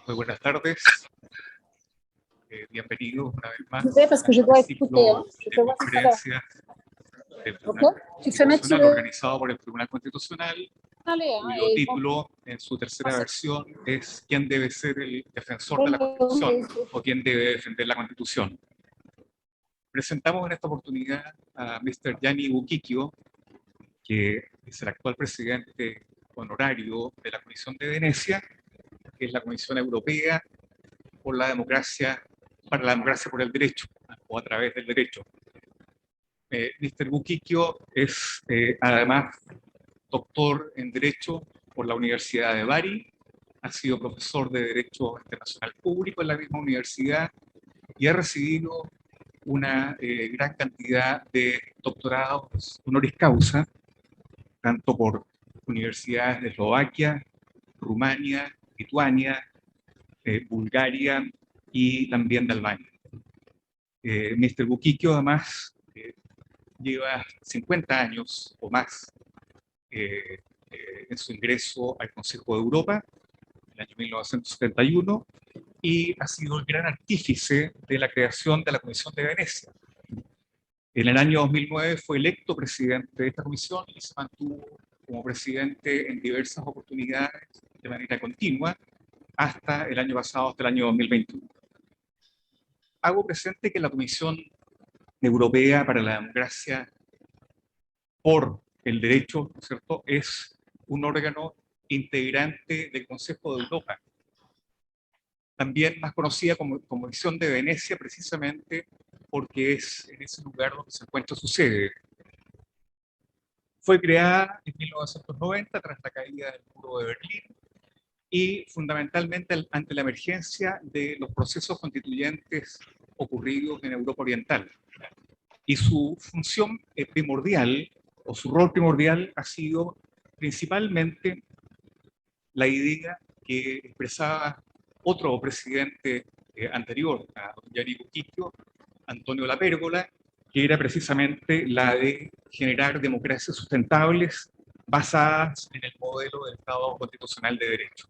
Muy buenas tardes. Bienvenidos una vez más Parce que je dois écouter, hein. Je de te vois tout à l'heure. conferencias del Ok? Tribunal Tu fais mettre sur Constitucional le organizado por el Tribunal Constitucional, aller, hein, cuyo et bon, título en su tercera versión es ¿Quién debe ser el defensor de la ok, Constitución? ok. O ¿quién debe defender la Constitución? Presentamos en esta oportunidad a Mr. Gianni Buquicchio, que es el actual presidente honorario de la Comisión de Venecia, que es la Comisión Europea por la democracia, para la democracia por el derecho, o a través del derecho. Mr. Buquicchio es además doctor en Derecho por la Universidad de Bari, ha sido profesor de Derecho Internacional Público en la misma universidad y ha recibido una gran cantidad de doctorados honoris causa, tanto por universidades de Eslovaquia, Rumania, Lituania, Bulgaria y también de Albania. Mr. Buquicchio además lleva 50 años o más en su ingreso al Consejo de Europa, en el año 1971, y ha sido el gran artífice de la creación de la Comisión de Venecia. En el año 2009 fue electo presidente de esta comisión y se mantuvo como presidente en diversas oportunidades de manera continua hasta el año pasado, hasta el año 2021. Hago presente que la Comisión Europea para la Democracia por el Derecho, ¿no es cierto?, es un órgano integrante del Consejo de Europa, también más conocida como Comisión de Venecia, precisamente porque es en ese lugar donde se encuentra su sede. Fue creada en 1990 tras la caída del muro de Berlín y fundamentalmente ante la emergencia de los procesos constituyentes ocurridos en Europa Oriental. Y su función primordial, o su rol primordial, ha sido principalmente la idea que expresaba otro presidente anterior a Gianni Buquicchio, Antonio Lapérgola, que era precisamente la de generar democracias sustentables basadas en el modelo del Estado constitucional de derecho.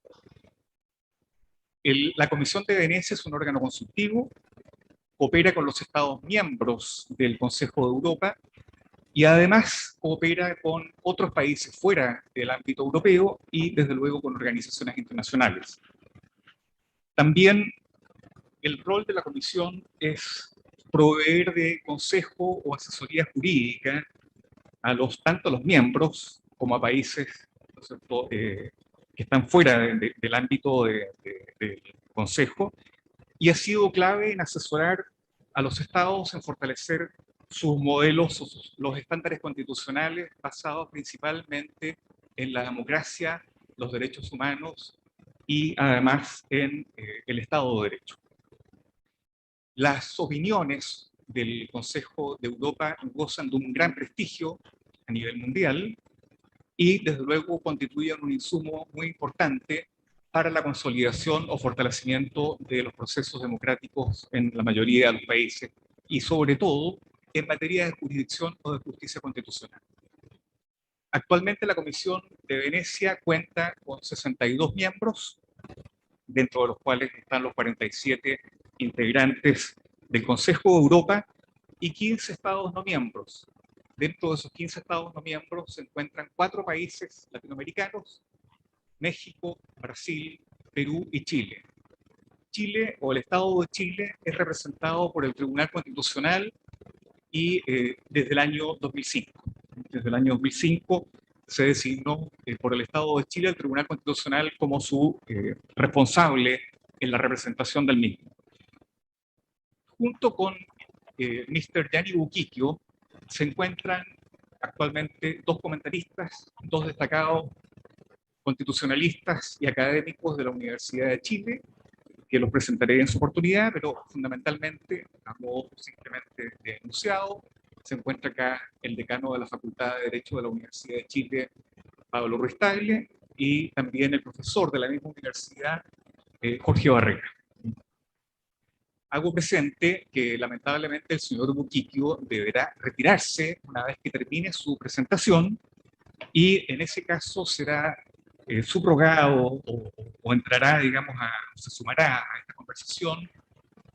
La Comisión de Venecia es un órgano consultivo, coopera con los Estados miembros del Consejo de Europa y además coopera con otros países fuera del ámbito europeo y desde luego con organizaciones internacionales. También el rol de la Comisión es proveer de consejo o asesoría jurídica a tanto a los miembros como a países, ¿no es cierto?, que están fuera del ámbito del Consejo, y ha sido clave en asesorar a los estados en fortalecer sus modelos, los estándares constitucionales basados principalmente en la democracia, los derechos humanos y además en el Estado de Derecho. Las opiniones del Consejo de Europa gozan de un gran prestigio a nivel mundial y desde luego constituyen un insumo muy importante para la consolidación o fortalecimiento de los procesos democráticos en la mayoría de los países y sobre todo en materia de jurisdicción o de justicia constitucional. Actualmente la Comisión de Venecia cuenta con 62 miembros, dentro de los cuales están los 47 integrantes del Consejo de Europa y 15 estados no miembros. Dentro de esos 15 estados no miembros se encuentran 4 países latinoamericanos: México, Brasil, Perú y Chile. Chile, o el Estado de Chile, es representado por el Tribunal Constitucional y desde el año 2005. Desde el año 2005 se designó por el Estado de Chile el Tribunal Constitucional como su responsable en la representación del mismo. Junto con Mr. Gianni Buquicchio se encuentran actualmente 2 comentaristas, 2 destacados constitucionalistas y académicos de la Universidad de Chile, que los presentaré en su oportunidad, pero fundamentalmente, a modo simplemente de enunciado, se encuentra acá el decano de la Facultad de Derecho de la Universidad de Chile, Pablo Ruiz Tagle, y también el profesor de la misma universidad, Jorge Barrera. Hago presente que lamentablemente el señor Buquicchio deberá retirarse una vez que termine su presentación y en ese caso será subrogado o entrará, digamos, se sumará a esta conversación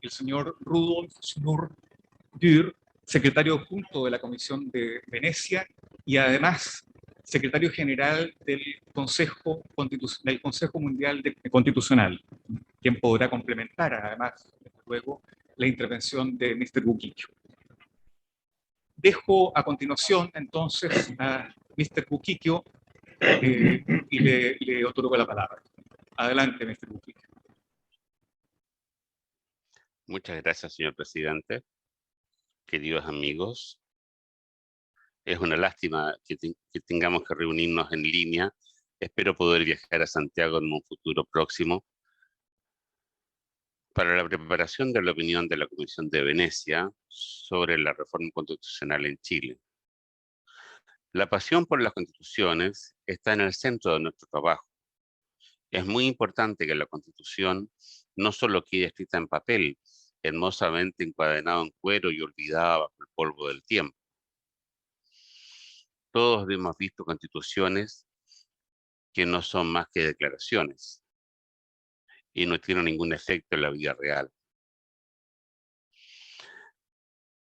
el señor Rudolf Schnur-Dürr, secretario adjunto de la Comisión de Venecia y además secretario general del Consejo Mundial Constitucional, quien podrá complementar además, desde luego, la intervención de Mr. Buquiquio. Dejo a continuación entonces a Mr. Buquiquio y le otorgo la palabra. Adelante, Mr. Buquiquio. Muchas gracias, señor presidente. Queridos amigos, es una lástima que tengamos que reunirnos en línea. Espero poder viajar a Santiago en un futuro próximo para la preparación de la opinión de la Comisión de Venecia sobre la reforma constitucional en Chile. La pasión por las constituciones está en el centro de nuestro trabajo. Es muy importante que la Constitución no solo quede escrita en papel, hermosamente encuadernado en cuero y olvidada bajo el polvo del tiempo. Todos hemos visto constituciones que no son más que declaraciones y no tienen ningún efecto en la vida real.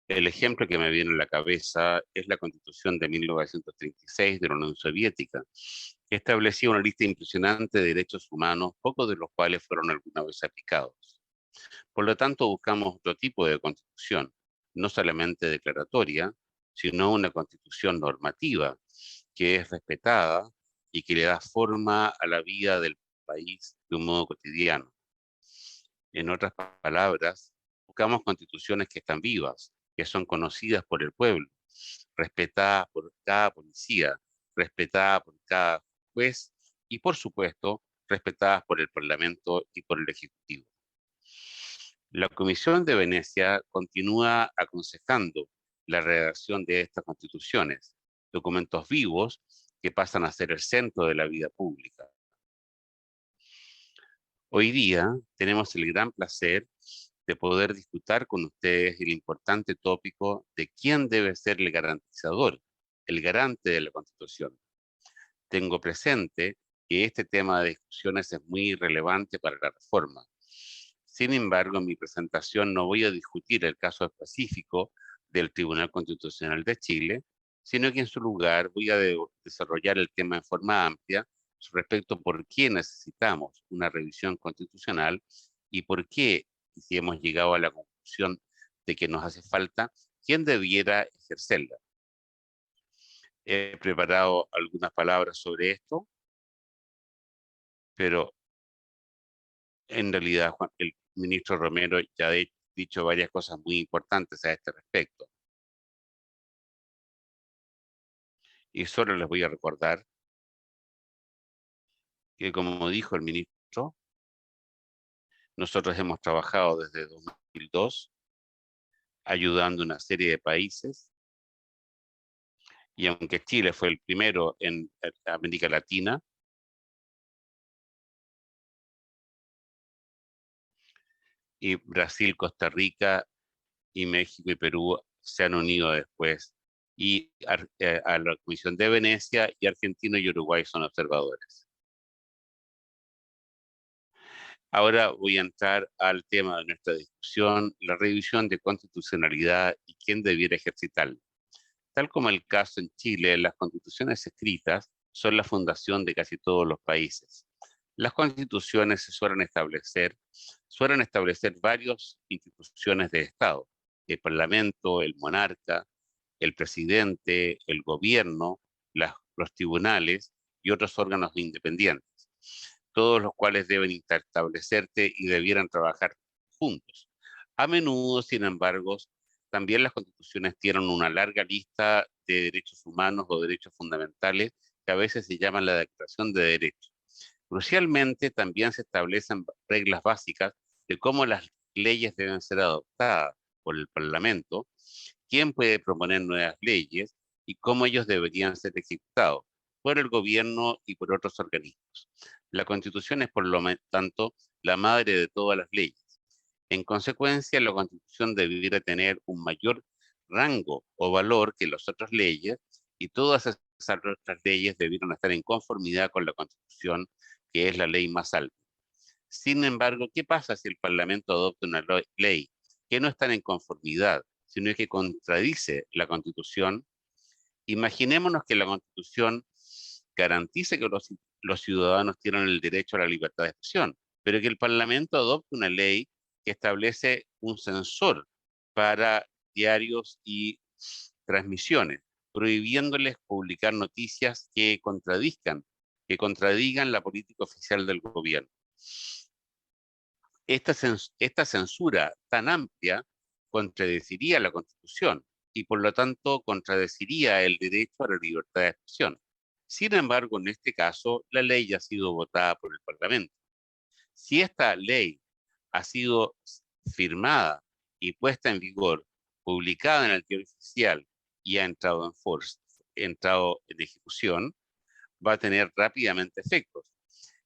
El ejemplo que me viene a la cabeza es la Constitución de 1936 de la Unión Soviética, que establecía una lista impresionante de derechos humanos, pocos de los cuales fueron alguna vez aplicados. Por lo tanto, buscamos otro tipo de constitución, no solamente declaratoria, sino una constitución normativa, que es respetada y que le da forma a la vida del país de un modo cotidiano. En otras palabras, buscamos constituciones que están vivas, que son conocidas por el pueblo, respetadas por cada policía, respetadas por cada juez y, por supuesto, respetadas por el Parlamento y por el Ejecutivo. La Comisión de Venecia continúa aconsejando la redacción de estas constituciones, documentos vivos que pasan a ser el centro de la vida pública. Hoy día tenemos el gran placer de poder discutir con ustedes el importante tópico de quién debe ser el garantizador, el garante de la Constitución. Tengo presente que este tema de discusiones es muy relevante para la reforma. Sin embargo, en mi presentación no voy a discutir el caso específico del Tribunal Constitucional de Chile, sino que en su lugar voy a desarrollar el tema en forma amplia respecto a por qué necesitamos una revisión constitucional y por qué, si hemos llegado a la conclusión de que nos hace falta, quién debiera ejercerla. He preparado algunas palabras sobre esto, pero en realidad el ministro Romero ya ha dicho varias cosas muy importantes a este respecto. Y solo les voy a recordar que, como dijo el ministro, nosotros hemos trabajado desde 2002 ayudando a una serie de países, y aunque Chile fue el primero en América Latina, y Brasil, Costa Rica, y México y Perú se han unido después, y a la Comisión de Venecia, y Argentina y Uruguay son observadores. Ahora voy a entrar al tema de nuestra discusión, la revisión de constitucionalidad y quién debiera ejercitarla. Tal como el caso en Chile, las constituciones escritas son la fundación de casi todos los países. Las constituciones se suelen establecer varias instituciones de Estado: el Parlamento, el monarca, el presidente, el gobierno, los tribunales y otros órganos independientes, todos los cuales deben establecerse y debieran trabajar juntos. A menudo, sin embargo, también las constituciones tienen una larga lista de derechos humanos o derechos fundamentales que a veces se llaman la Declaración de Derechos. Crucialmente, también se establecen reglas básicas de cómo las leyes deben ser adoptadas por el Parlamento, quién puede proponer nuevas leyes y cómo ellos deberían ser ejecutados por el gobierno y por otros organismos. La Constitución es, por lo tanto, la madre de todas las leyes. En consecuencia, la Constitución debiera tener un mayor rango o valor que las otras leyes, y todas esas nuestras leyes debieron estar en conformidad con la Constitución, que es la ley más alta. Sin embargo, ¿qué pasa si el Parlamento adopta una ley que no está en conformidad, sino que contradice la Constitución? Imaginémonos que la Constitución garantice que los ciudadanos tienen el derecho a la libertad de expresión, pero que el Parlamento adopte una ley que establece un censor para diarios y transmisiones, prohibiéndoles publicar noticias que contradigan la política oficial del gobierno. Esta censura tan amplia contradeciría la Constitución y por lo tanto contradeciría el derecho a la libertad de expresión. Sin embargo, en este caso, la ley ya ha sido votada por el Parlamento. Si esta ley ha sido firmada y puesta en vigor, publicada en el Diario Oficial y ha entrado en ejecución, va a tener rápidamente efectos.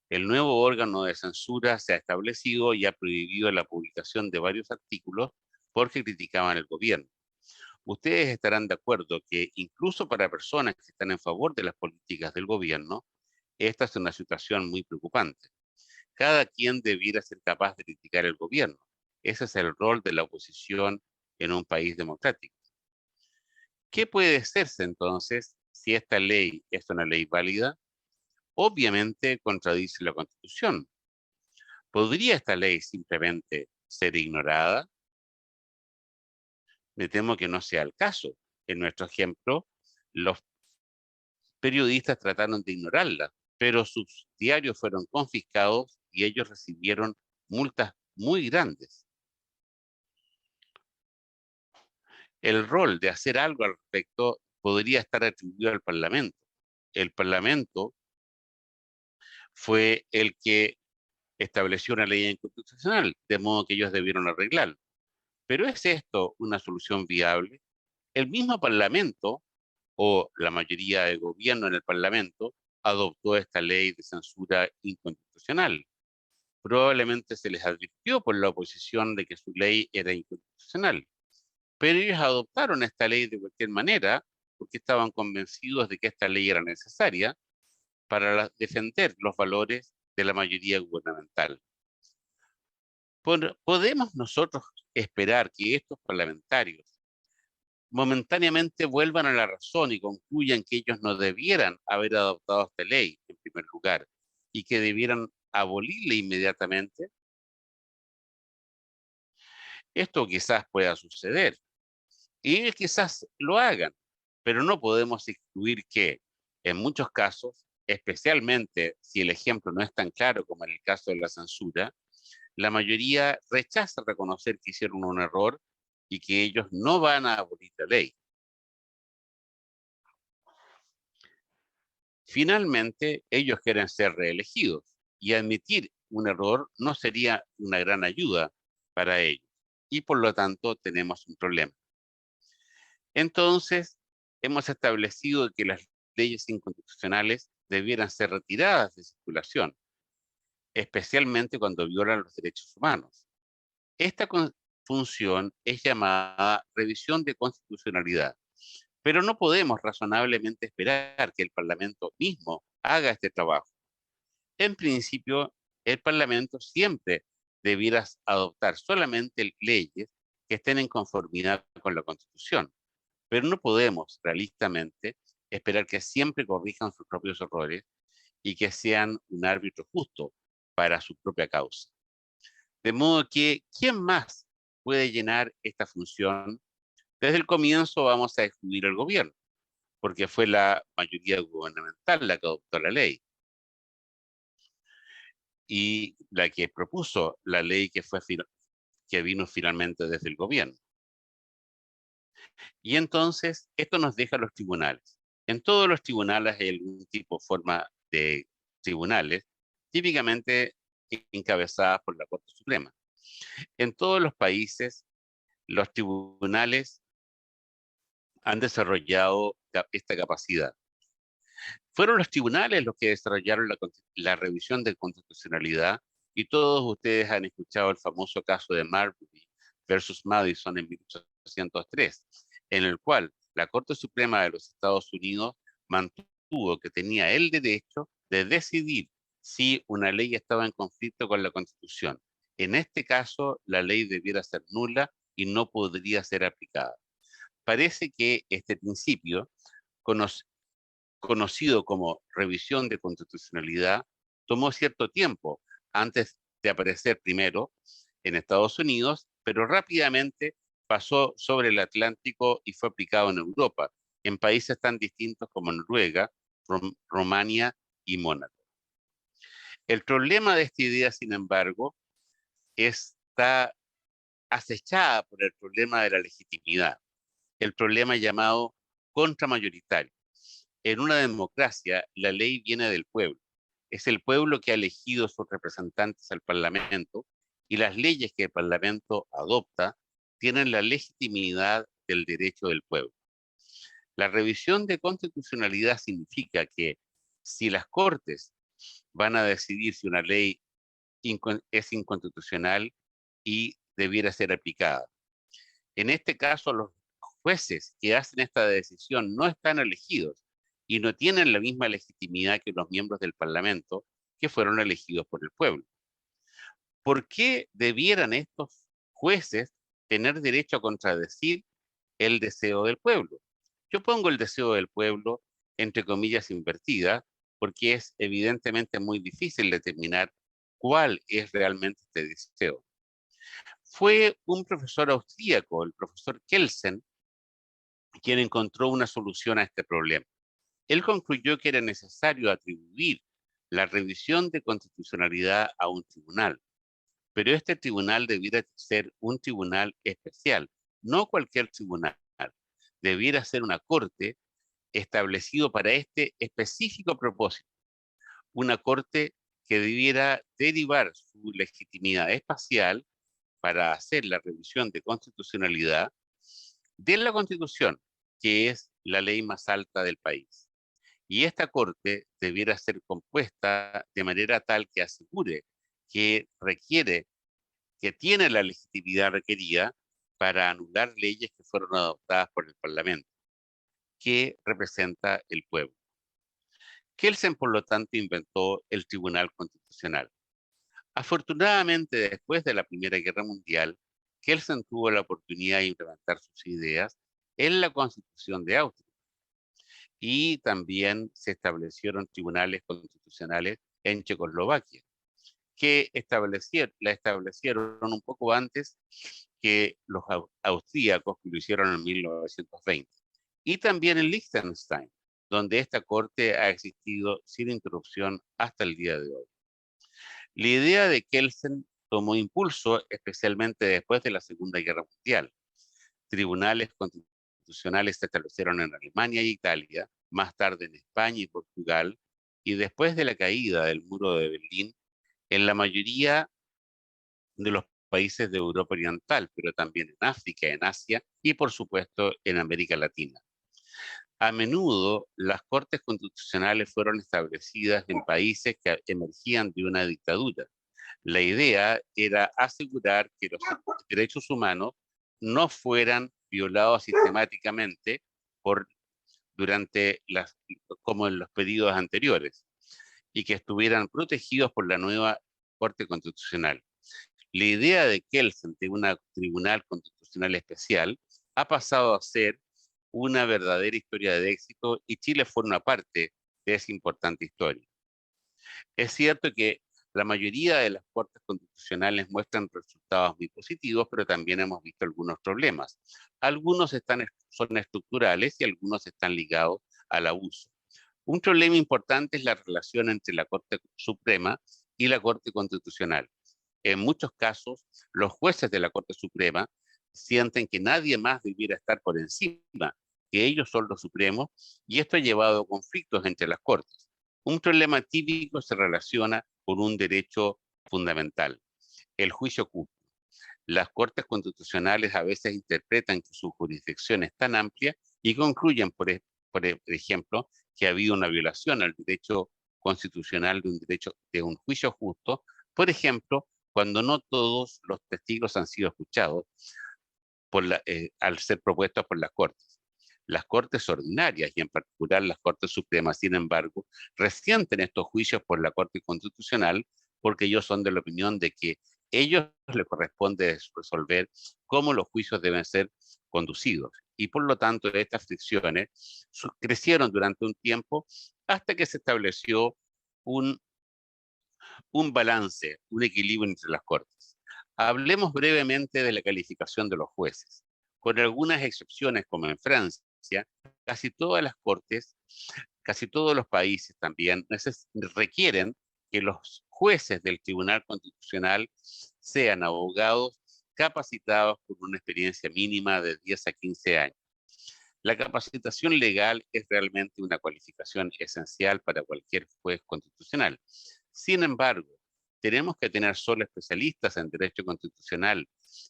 El nuevo órgano de censura se ha establecido y ha prohibido la publicación de varios artículos porque criticaban el gobierno. Ustedes estarán de acuerdo que incluso para personas que están en favor de las políticas del gobierno, esta es una situación muy preocupante. Cada quien debiera ser capaz de criticar el gobierno. Ese es el rol de la oposición en un país democrático. ¿Qué puede hacerse entonces si esta ley es una ley válida? Obviamente contradice la Constitución. ¿Podría esta ley simplemente ser ignorada? Me temo que no sea el caso. En nuestro ejemplo, los periodistas trataron de ignorarla, pero sus diarios fueron confiscados y ellos recibieron multas muy grandes. El rol de hacer algo al respecto podría estar atribuido al Parlamento. El Parlamento fue el que estableció una ley inconstitucional, de modo que ellos debieron arreglarlo. ¿Pero es esto una solución viable? El mismo Parlamento, o la mayoría de gobierno en el Parlamento, adoptó esta ley de censura inconstitucional. Probablemente se les advirtió por la oposición de que su ley era inconstitucional, pero ellos adoptaron esta ley de cualquier manera porque estaban convencidos de que esta ley era necesaria para defender los valores de la mayoría gubernamental. ¿Podemos nosotros esperar que estos parlamentarios momentáneamente vuelvan a la razón y concluyan que ellos no debieran haber adoptado esta ley en primer lugar y que debieran abolirla inmediatamente? Esto quizás pueda suceder y ellos quizás lo hagan, pero no podemos excluir que en muchos casos, especialmente si el ejemplo no es tan claro como en el caso de la censura, la mayoría rechaza reconocer que hicieron un error y que ellos no van a abolir la ley. Finalmente, ellos quieren ser reelegidos y admitir un error no sería una gran ayuda para ellos y por lo tanto tenemos un problema. Entonces, hemos establecido que las leyes inconstitucionales debieran ser retiradas de circulación, especialmente cuando violan los derechos humanos. Esta función es llamada revisión de constitucionalidad, pero no podemos razonablemente esperar que el Parlamento mismo haga este trabajo. En principio, el Parlamento siempre debiera adoptar solamente leyes que estén en conformidad con la Constitución, pero no podemos realistamente esperar que siempre corrijan sus propios errores y que sean un árbitro justo para su propia causa. De modo que, ¿quién más puede llenar esta función? Desde el comienzo vamos a excluir al gobierno, porque fue la mayoría gubernamental la que adoptó la ley y la que propuso la ley que vino finalmente desde el gobierno. Y entonces esto nos deja a los tribunales. En todos los tribunales hay algún tipo, forma de tribunales, típicamente encabezadas por la Corte Suprema. En todos los países, los tribunales han desarrollado esta capacidad. Fueron los tribunales los que desarrollaron la revisión de constitucionalidad y todos ustedes han escuchado el famoso caso de Marbury versus Madison en 1803, en el cual la Corte Suprema de los Estados Unidos mantuvo que tenía el derecho de decidir si una ley estaba en conflicto con la Constitución. En este caso, la ley debiera ser nula y no podría ser aplicada. Parece que este principio, conocido como revisión de constitucionalidad, tomó cierto tiempo antes de aparecer primero en Estados Unidos, pero rápidamente pasó sobre el Atlántico y fue aplicado en Europa, en países tan distintos como Noruega, Rumania y Mónaco. El problema de esta idea, sin embargo, está acechada por el problema de la legitimidad, el problema llamado contramayoritario. En una democracia, la ley viene del pueblo. Es el pueblo que ha elegido sus representantes al Parlamento y las leyes que el Parlamento adopta tienen la legitimidad del derecho del pueblo. La revisión de constitucionalidad significa que si las Cortes van a decidir si una ley es inconstitucional y debiera ser aplicada. En este caso, los jueces que hacen esta decisión no están elegidos y no tienen la misma legitimidad que los miembros del Parlamento que fueron elegidos por el pueblo. ¿Por qué debieran estos jueces tener derecho a contradecir el deseo del pueblo? Yo pongo el deseo del pueblo entre comillas invertidas porque es evidentemente muy difícil determinar cuál es realmente este deseo. Fue un profesor austríaco, el profesor Kelsen, quien encontró una solución a este problema. Él concluyó que era necesario atribuir la revisión de constitucionalidad a un tribunal, pero este tribunal debiera ser un tribunal especial, no cualquier tribunal. Debiera ser una corte establecido para este específico propósito, una corte que debiera derivar su legitimidad espacial para hacer la revisión de constitucionalidad de la Constitución, que es la ley más alta del país. Y esta corte debiera ser compuesta de manera tal que asegure que tiene la legitimidad requerida para anular leyes que fueron adoptadas por el Parlamento, que representa el pueblo. Kelsen, por lo tanto, inventó el Tribunal Constitucional. Afortunadamente, después de la Primera Guerra Mundial, Kelsen tuvo la oportunidad de implementar sus ideas en la Constitución de Austria. Y también se establecieron tribunales constitucionales en Checoslovaquia, que la establecieron un poco antes que los austríacos, que lo hicieron en 1920. Y también en Liechtenstein, donde esta corte ha existido sin interrupción hasta el día de hoy. La idea de Kelsen tomó impulso especialmente después de la Segunda Guerra Mundial. Tribunales constitucionales se establecieron en Alemania y Italia, más tarde en España y Portugal, y después de la caída del muro de Berlín, en la mayoría de los países de Europa Oriental, pero también en África, en Asia y por supuesto en América Latina. A menudo las cortes constitucionales fueron establecidas en países que emergían de una dictadura. La idea era asegurar que los derechos humanos no fueran violados sistemáticamente como en los periodos anteriores, y que estuvieran protegidos por la nueva Corte Constitucional. La idea de Kelsen de un tribunal constitucional especial ha pasado a ser una verdadera historia de éxito y Chile forma parte de esa importante historia. Es cierto que la mayoría de las cortes constitucionales muestran resultados muy positivos, pero también hemos visto algunos problemas. Algunos son estructurales y algunos están ligados al abuso. Un problema importante es la relación entre la Corte Suprema y la Corte Constitucional. En muchos casos, los jueces de la Corte Suprema sienten que nadie más debiera estar por encima, que ellos son los supremos, y esto ha llevado a conflictos entre las Cortes. Un problema típico se relaciona con un derecho fundamental, el juicio justo. Las Cortes Constitucionales a veces interpretan que su jurisdicción es tan amplia y concluyen, por ejemplo, que ha habido una violación al derecho constitucional de un juicio justo, por ejemplo, cuando no todos los testigos han sido escuchados al ser propuestos por las Cortes. Las Cortes ordinarias, y en particular las Cortes Supremas, sin embargo, resienten estos juicios por la Corte Constitucional porque ellos son de la opinión de que ellos les corresponde resolver cómo los juicios deben ser conducidos. Y por lo tanto, estas fricciones crecieron durante un tiempo hasta que se estableció un balance, un equilibrio entre las Cortes. Hablemos brevemente de la calificación de los jueces. Con algunas excepciones, como en Francia, casi todas las Cortes, casi todos los países también requieren que los jueces del Tribunal Constitucional sean abogados capacitados por una experiencia mínima de 10 a 15 años. La capacitación legal es realmente una cualificación esencial para cualquier juez constitucional. Sin embargo, tenemos que tener solo especialistas en derecho constitucional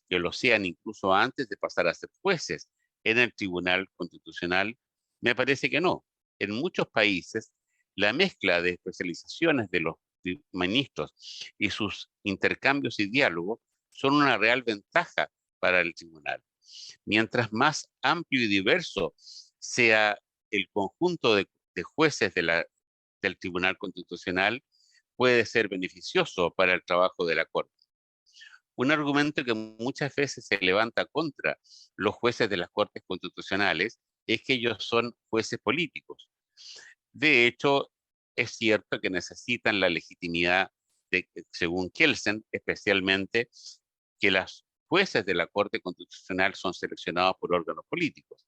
que lo sean incluso antes de pasar a ser jueces en el Tribunal Constitucional. Me parece que no. En muchos países, la mezcla de especializaciones de los ministros y sus intercambios y diálogos son una real ventaja para el tribunal. Mientras más amplio y diverso sea el conjunto de jueces del Tribunal Constitucional, puede ser beneficioso para el trabajo de la Corte. Un argumento que muchas veces se levanta contra los jueces de las Cortes Constitucionales es que ellos son jueces políticos. De hecho, es cierto que necesitan la legitimidad, según Kelsen, especialmente que las jueces de la Corte Constitucional son seleccionados por órganos políticos.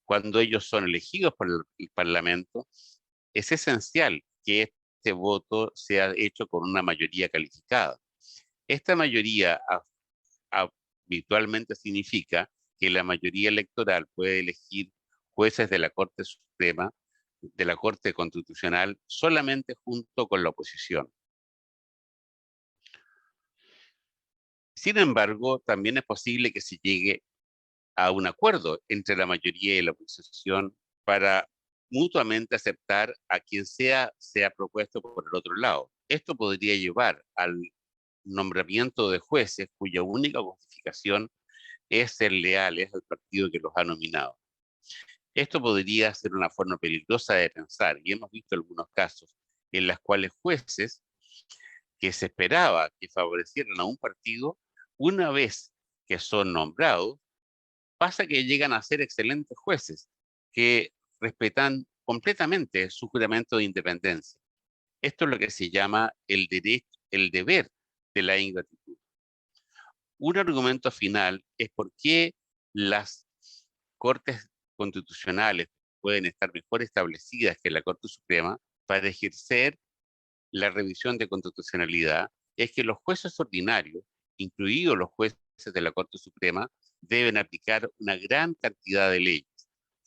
Cuando ellos son elegidos por el Parlamento, es esencial que este voto sea hecho con una mayoría calificada. Esta mayoría habitualmente significa que la mayoría electoral puede elegir jueces de la Corte Suprema, de la Corte Constitucional, solamente junto con la oposición. Sin embargo, también es posible que se llegue a un acuerdo entre la mayoría y la oposición para mutuamente aceptar a quien sea propuesto por el otro lado. Esto podría llevar al nombramiento de jueces cuya única justificación es ser leales al partido que los ha nominado. Esto podría ser una forma peligrosa de pensar, y hemos visto algunos casos en los cuales jueces que se esperaba que favorecieran a un partido, una vez que son nombrados, pasa que llegan a ser excelentes jueces que respetan completamente su juramento de independencia. Esto es lo que se llama el deber de la ingratitud. Un argumento final es por qué las Cortes Constitucionales pueden estar mejor establecidas que la Corte Suprema para ejercer la revisión de constitucionalidad, es que los jueces ordinarios, incluidos los jueces de la Corte Suprema, deben aplicar una gran cantidad de leyes.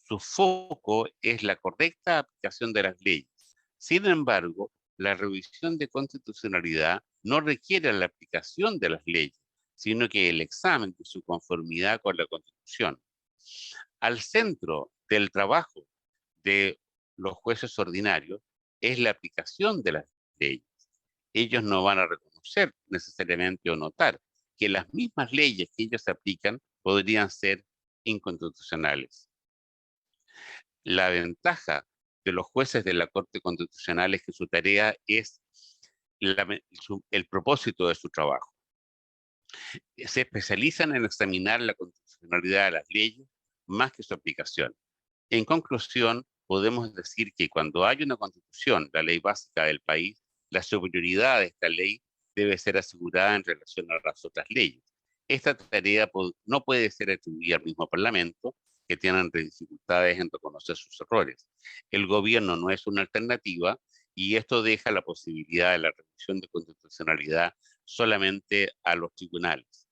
Su foco es la correcta aplicación de las leyes. Sin embargo, la revisión de constitucionalidad no requiere la aplicación de las leyes, sino que el examen de su conformidad con la Constitución. Al centro del trabajo de los jueces ordinarios es la aplicación de las leyes. Ellos no van a reconocer necesariamente o notar que las mismas leyes que ellos aplican podrían ser inconstitucionales. La ventaja de los jueces de la Corte Constitucional es que su tarea es el propósito de su trabajo. Se especializan en examinar la constitucionalidad de las leyes más que su aplicación. En conclusión, podemos decir que cuando hay una constitución, la ley básica del país, la superioridad de esta ley debe ser asegurada en relación a las otras leyes. Esta tarea no puede ser atribuida al mismo Parlamento, que tienen dificultades en reconocer sus errores. El gobierno no es una alternativa y esto deja la posibilidad de la revisión de constitucionalidad solamente a los tribunales.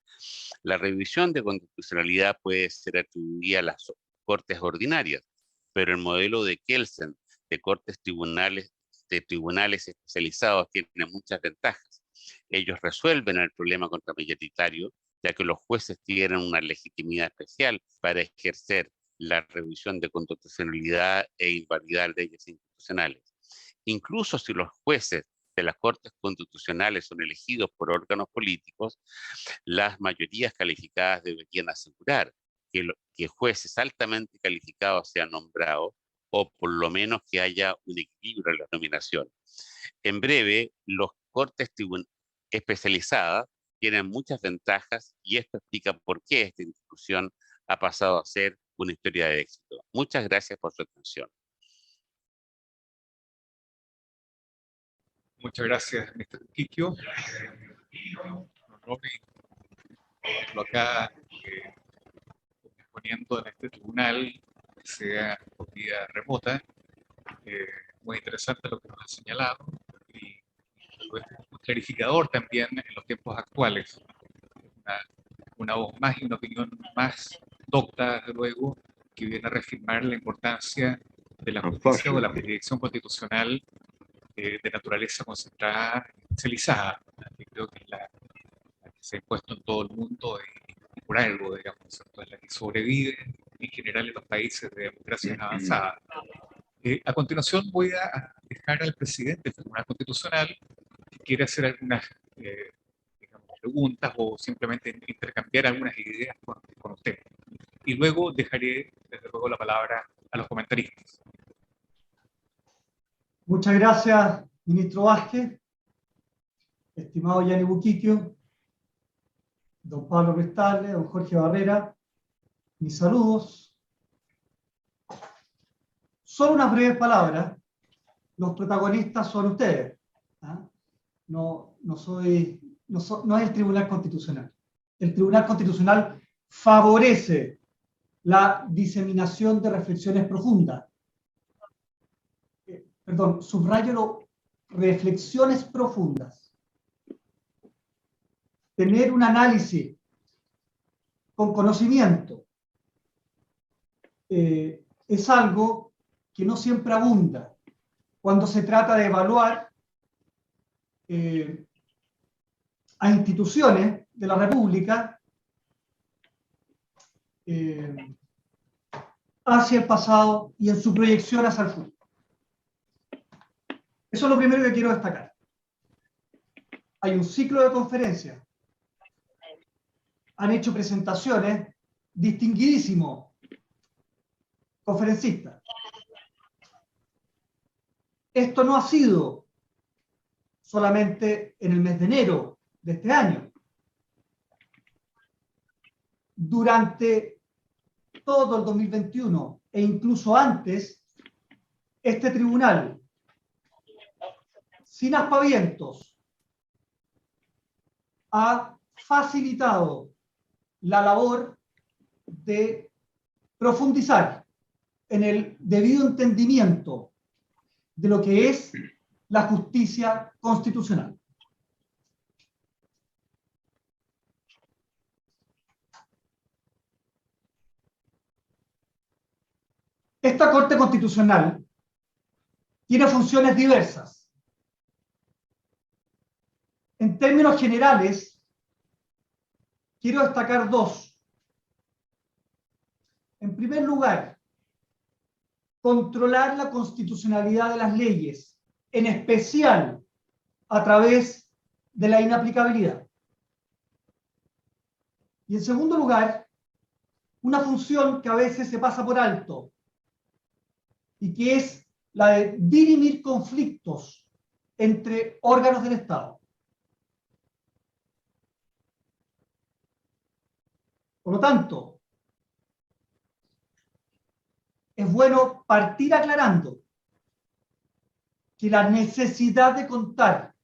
La revisión de constitucionalidad puede ser atribuida a las cortes ordinarias, pero el modelo de Kelsen de tribunales especializados tiene muchas ventajas. Ellos resuelven el problema contramayoritario, ya que los jueces tienen una legitimidad especial para ejercer la revisión de constitucionalidad e invalidar leyes institucionales. Incluso si los jueces de las Cortes Constitucionales son elegidos por órganos políticos, las mayorías calificadas deberían asegurar que jueces altamente calificados sean nombrados, o por lo menos que haya un equilibrio en la nominación. En breve, los cortes especializadas tienen muchas ventajas y esto explica por qué esta institución ha pasado a ser una historia de éxito. Muchas gracias por su atención. Muchas gracias, Mr. Quiquio. Lo acá exponiendo en este tribunal, que sea por vía remota. Muy interesante lo que nos ha señalado y muy clarificador también en los tiempos actuales. Una voz más y una opinión más docta, desde luego, que viene a reafirmar la importancia de la justicia o la jurisdicción constitucional de naturaleza concentrada y especializada, que creo que es la que se ha impuesto en todo el mundo y por algo, digamos, ¿cierto? Es la que sobrevive en general en los países de democracias avanzadas. A continuación voy a dejar al presidente del Tribunal Constitucional que quiere hacer algunas digamos, preguntas o simplemente intercambiar algunas ideas con usted. Y luego dejaré, desde luego, la palabra a los comentaristas. Muchas gracias, ministro Vázquez, estimado Gianni Buquiquio, don Pablo Prestable, don Jorge Barrera, mis saludos. Solo unas breves palabras. Los protagonistas son ustedes. No es el Tribunal Constitucional. El Tribunal Constitucional favorece la diseminación de reflexiones profundas. Perdón, subrayo reflexiones profundas. Tener un análisis con conocimiento es algo que no siempre abunda cuando se trata de evaluar a instituciones de la República hacia el pasado y en su proyección hacia el futuro. Eso es lo primero que quiero destacar. Hay un ciclo de conferencias. Han hecho presentaciones distinguidísimos conferencistas. Esto no ha sido solamente en el mes de enero de este año. Durante todo el 2021 e incluso antes, este tribunal, sin aspavientos, ha facilitado la labor de profundizar en el debido entendimiento de lo que es la justicia constitucional. Esta Corte Constitucional tiene funciones diversas. En términos generales, quiero destacar dos. En primer lugar, controlar la constitucionalidad de las leyes, en especial a través de la inaplicabilidad. Y en segundo lugar, una función que a veces se pasa por alto y que es la de dirimir conflictos entre órganos del Estado. Por lo tanto, es bueno partir aclarando que la necesidad de contar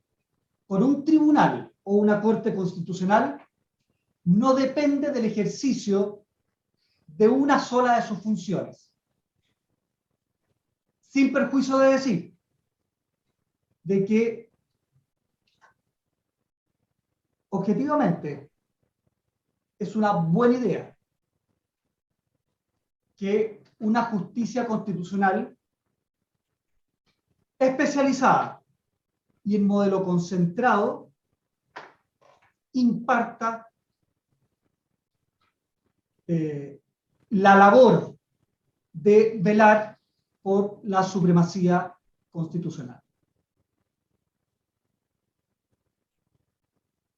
con un tribunal o una corte constitucional no depende del ejercicio de una sola de sus funciones. Sin perjuicio de decir de que objetivamente es una buena idea que una justicia constitucional especializada y en modelo concentrado imparta la labor de velar por la supremacía constitucional.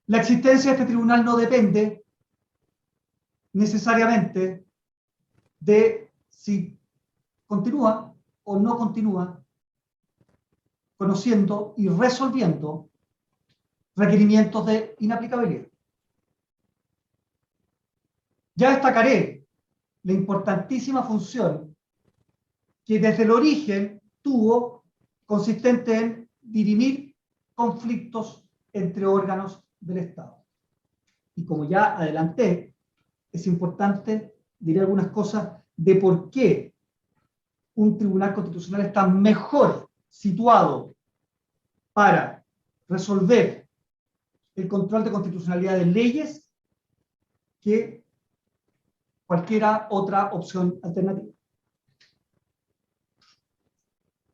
La existencia de este tribunal no depende necesariamente de si continúa o no continúa conociendo y resolviendo requerimientos de inaplicabilidad. Ya destacaré la importantísima función que desde el origen tuvo, consistente en dirimir conflictos entre órganos del Estado. Y como ya adelanté, es importante, diré algunas cosas de por qué un tribunal constitucional está mejor situado para resolver el control de constitucionalidad de leyes que cualquiera otra opción alternativa.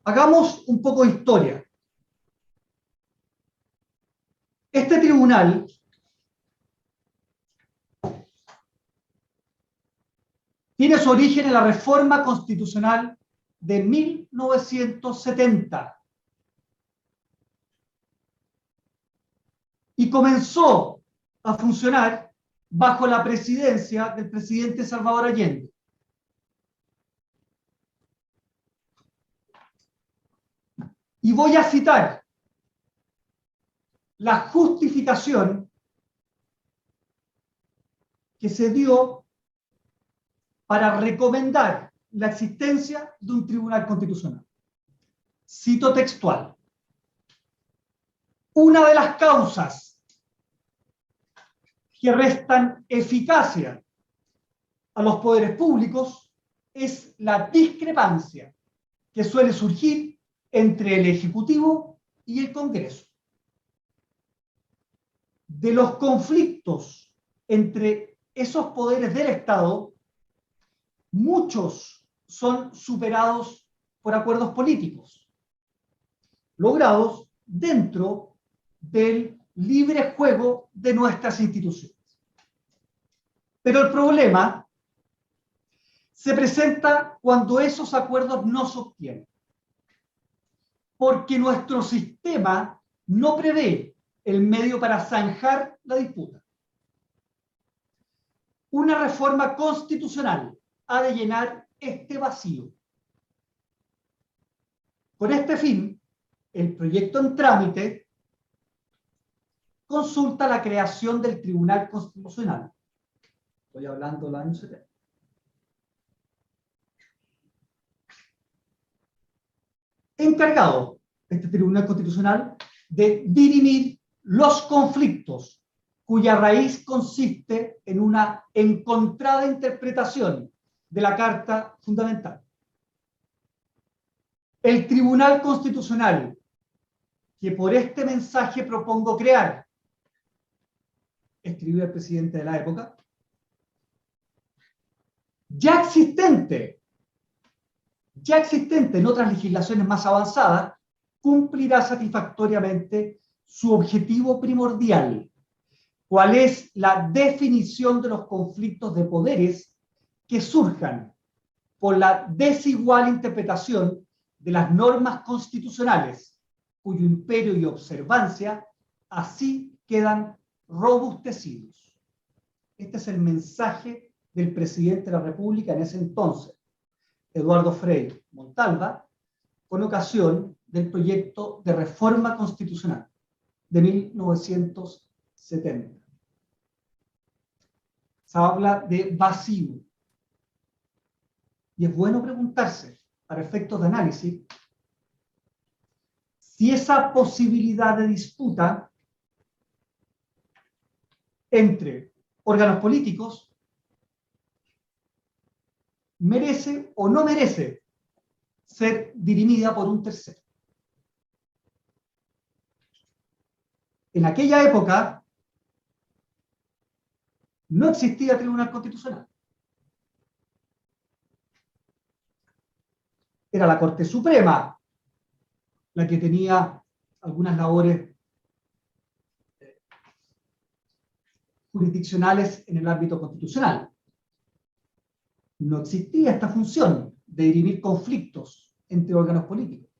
Hagamos un poco de historia. Este tribunal tiene su origen en la reforma constitucional de 1970 y comenzó a funcionar bajo la presidencia del presidente Salvador Allende. Y voy a citar la justificación que se dio para recomendar la existencia de un tribunal constitucional. Cito textual. Una de las causas que restan eficacia a los poderes públicos es la discrepancia que suele surgir entre el Ejecutivo y el Congreso. De los conflictos entre esos poderes del Estado, muchos son superados por acuerdos políticos, logrados dentro del libre juego de nuestras instituciones. Pero el problema se presenta cuando esos acuerdos no se obtienen, porque nuestro sistema no prevé el medio para zanjar la disputa. Una reforma constitucional ha de llenar este vacío. Con este fin, el proyecto en trámite consulta la creación del Tribunal Constitucional. Estoy hablando del año 70. Encargado este Tribunal Constitucional de dirimir los conflictos cuya raíz consiste en una encontrada interpretación de la Carta Fundamental. El Tribunal Constitucional que por este mensaje propongo crear, escribió el presidente de la época, ya existente en otras legislaciones más avanzadas, cumplirá satisfactoriamente su objetivo primordial, cuál es la definición de los conflictos de poderes que surjan por la desigual interpretación de las normas constitucionales, cuyo imperio y observancia así quedan robustecidos. Este es el mensaje del presidente de la República en ese entonces, Eduardo Frei Montalva, con ocasión del proyecto de reforma constitucional de 1970. Se habla de vacío. Y es bueno preguntarse, para efectos de análisis, si esa posibilidad de disputa entre órganos políticos merece o no merece ser dirimida por un tercero. En aquella época no existía Tribunal Constitucional. Era la Corte Suprema la que tenía algunas labores jurisdiccionales en el ámbito constitucional. No existía esta función de dirimir conflictos entre órganos políticos.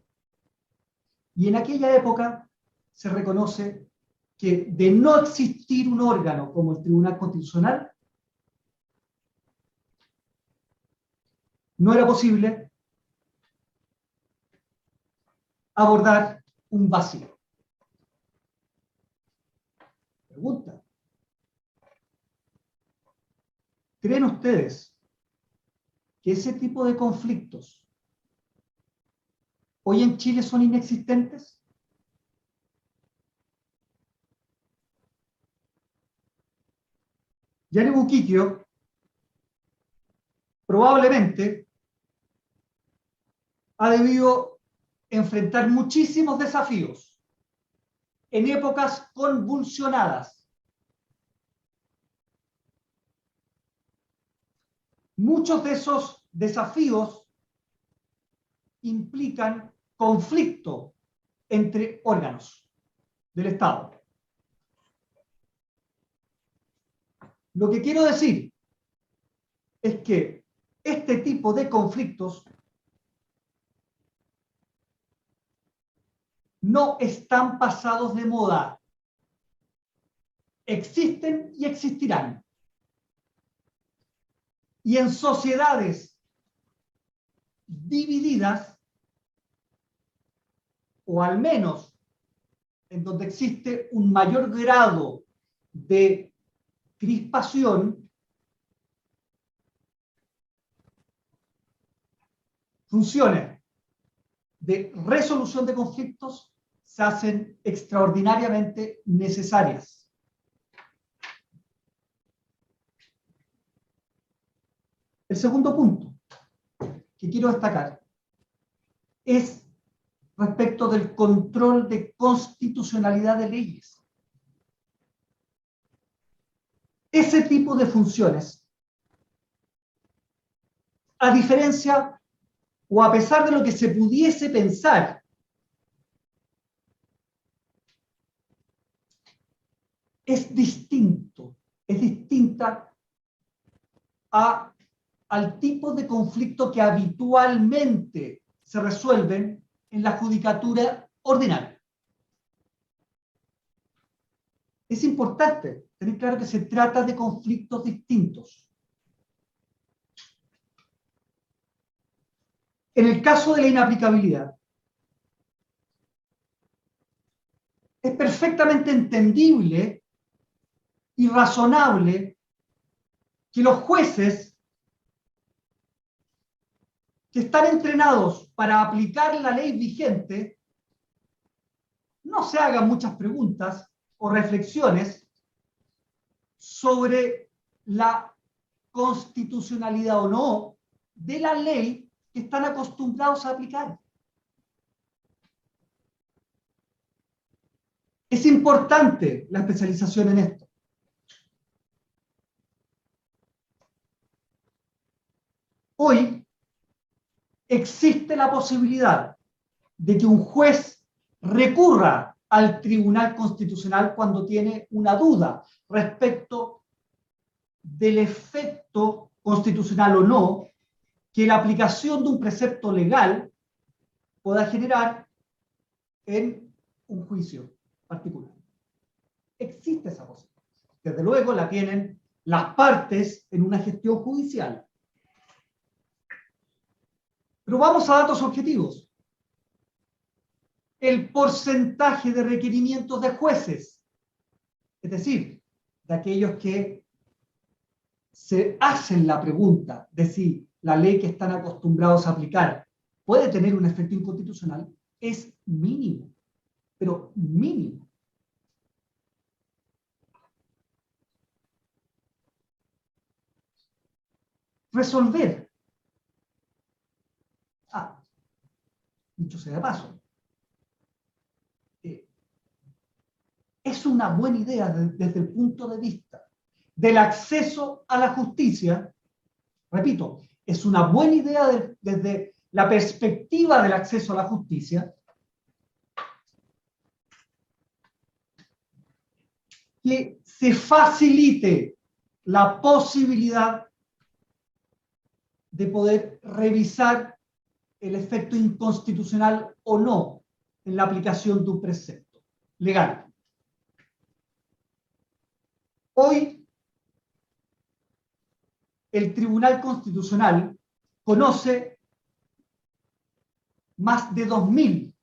Y en aquella época se reconoce que de no existir un órgano como el Tribunal Constitucional, no era posible abordar un vacío. Pregunta. ¿Creen ustedes que ese tipo de conflictos hoy en Chile son inexistentes? Gianni Buquicchio probablemente ha debido enfrentar muchísimos desafíos en épocas convulsionadas. Muchos de esos desafíos implican conflicto entre órganos del Estado. Lo que quiero decir es que este tipo de conflictos no están pasados de moda. Existen y existirán. Y en sociedades divididas, o al menos en donde existe un mayor grado de crispación, funciones de resolución de conflictos se hacen extraordinariamente necesarias. El segundo punto que quiero destacar es respecto del control de constitucionalidad de leyes. Ese tipo de funciones, a diferencia o a pesar de lo que se pudiese pensar, es distinta al tipo de conflicto que habitualmente se resuelven en la judicatura ordinaria. Es importante tener claro que se trata de conflictos distintos. En el caso de la inaplicabilidad, es perfectamente entendible y razonable que los jueces que están entrenados para aplicar la ley vigente no se hagan muchas preguntas o reflexiones sobre la constitucionalidad o no de la ley que están acostumbrados a aplicar. Es importante la especialización en esto. Hoy existe la posibilidad de que un juez recurra al Tribunal Constitucional cuando tiene una duda respecto del efecto constitucional o no que la aplicación de un precepto legal pueda generar en un juicio particular. Existe esa posibilidad. Desde luego la tienen las partes en una gestión judicial. Pero vamos a datos objetivos. El porcentaje de requerimientos de jueces, es decir, de aquellos que se hacen la pregunta de si la ley que están acostumbrados a aplicar puede tener un efecto inconstitucional, es mínimo, pero mínimo. Resolver. Dicho sea de paso, es una buena idea desde el punto de vista del acceso a la justicia. Repito, es una buena idea desde la perspectiva del acceso a la justicia que se facilite la posibilidad de poder revisar el efecto inconstitucional o no en la aplicación de un precepto legal. Hoy, el Tribunal Constitucional conoce más de 2000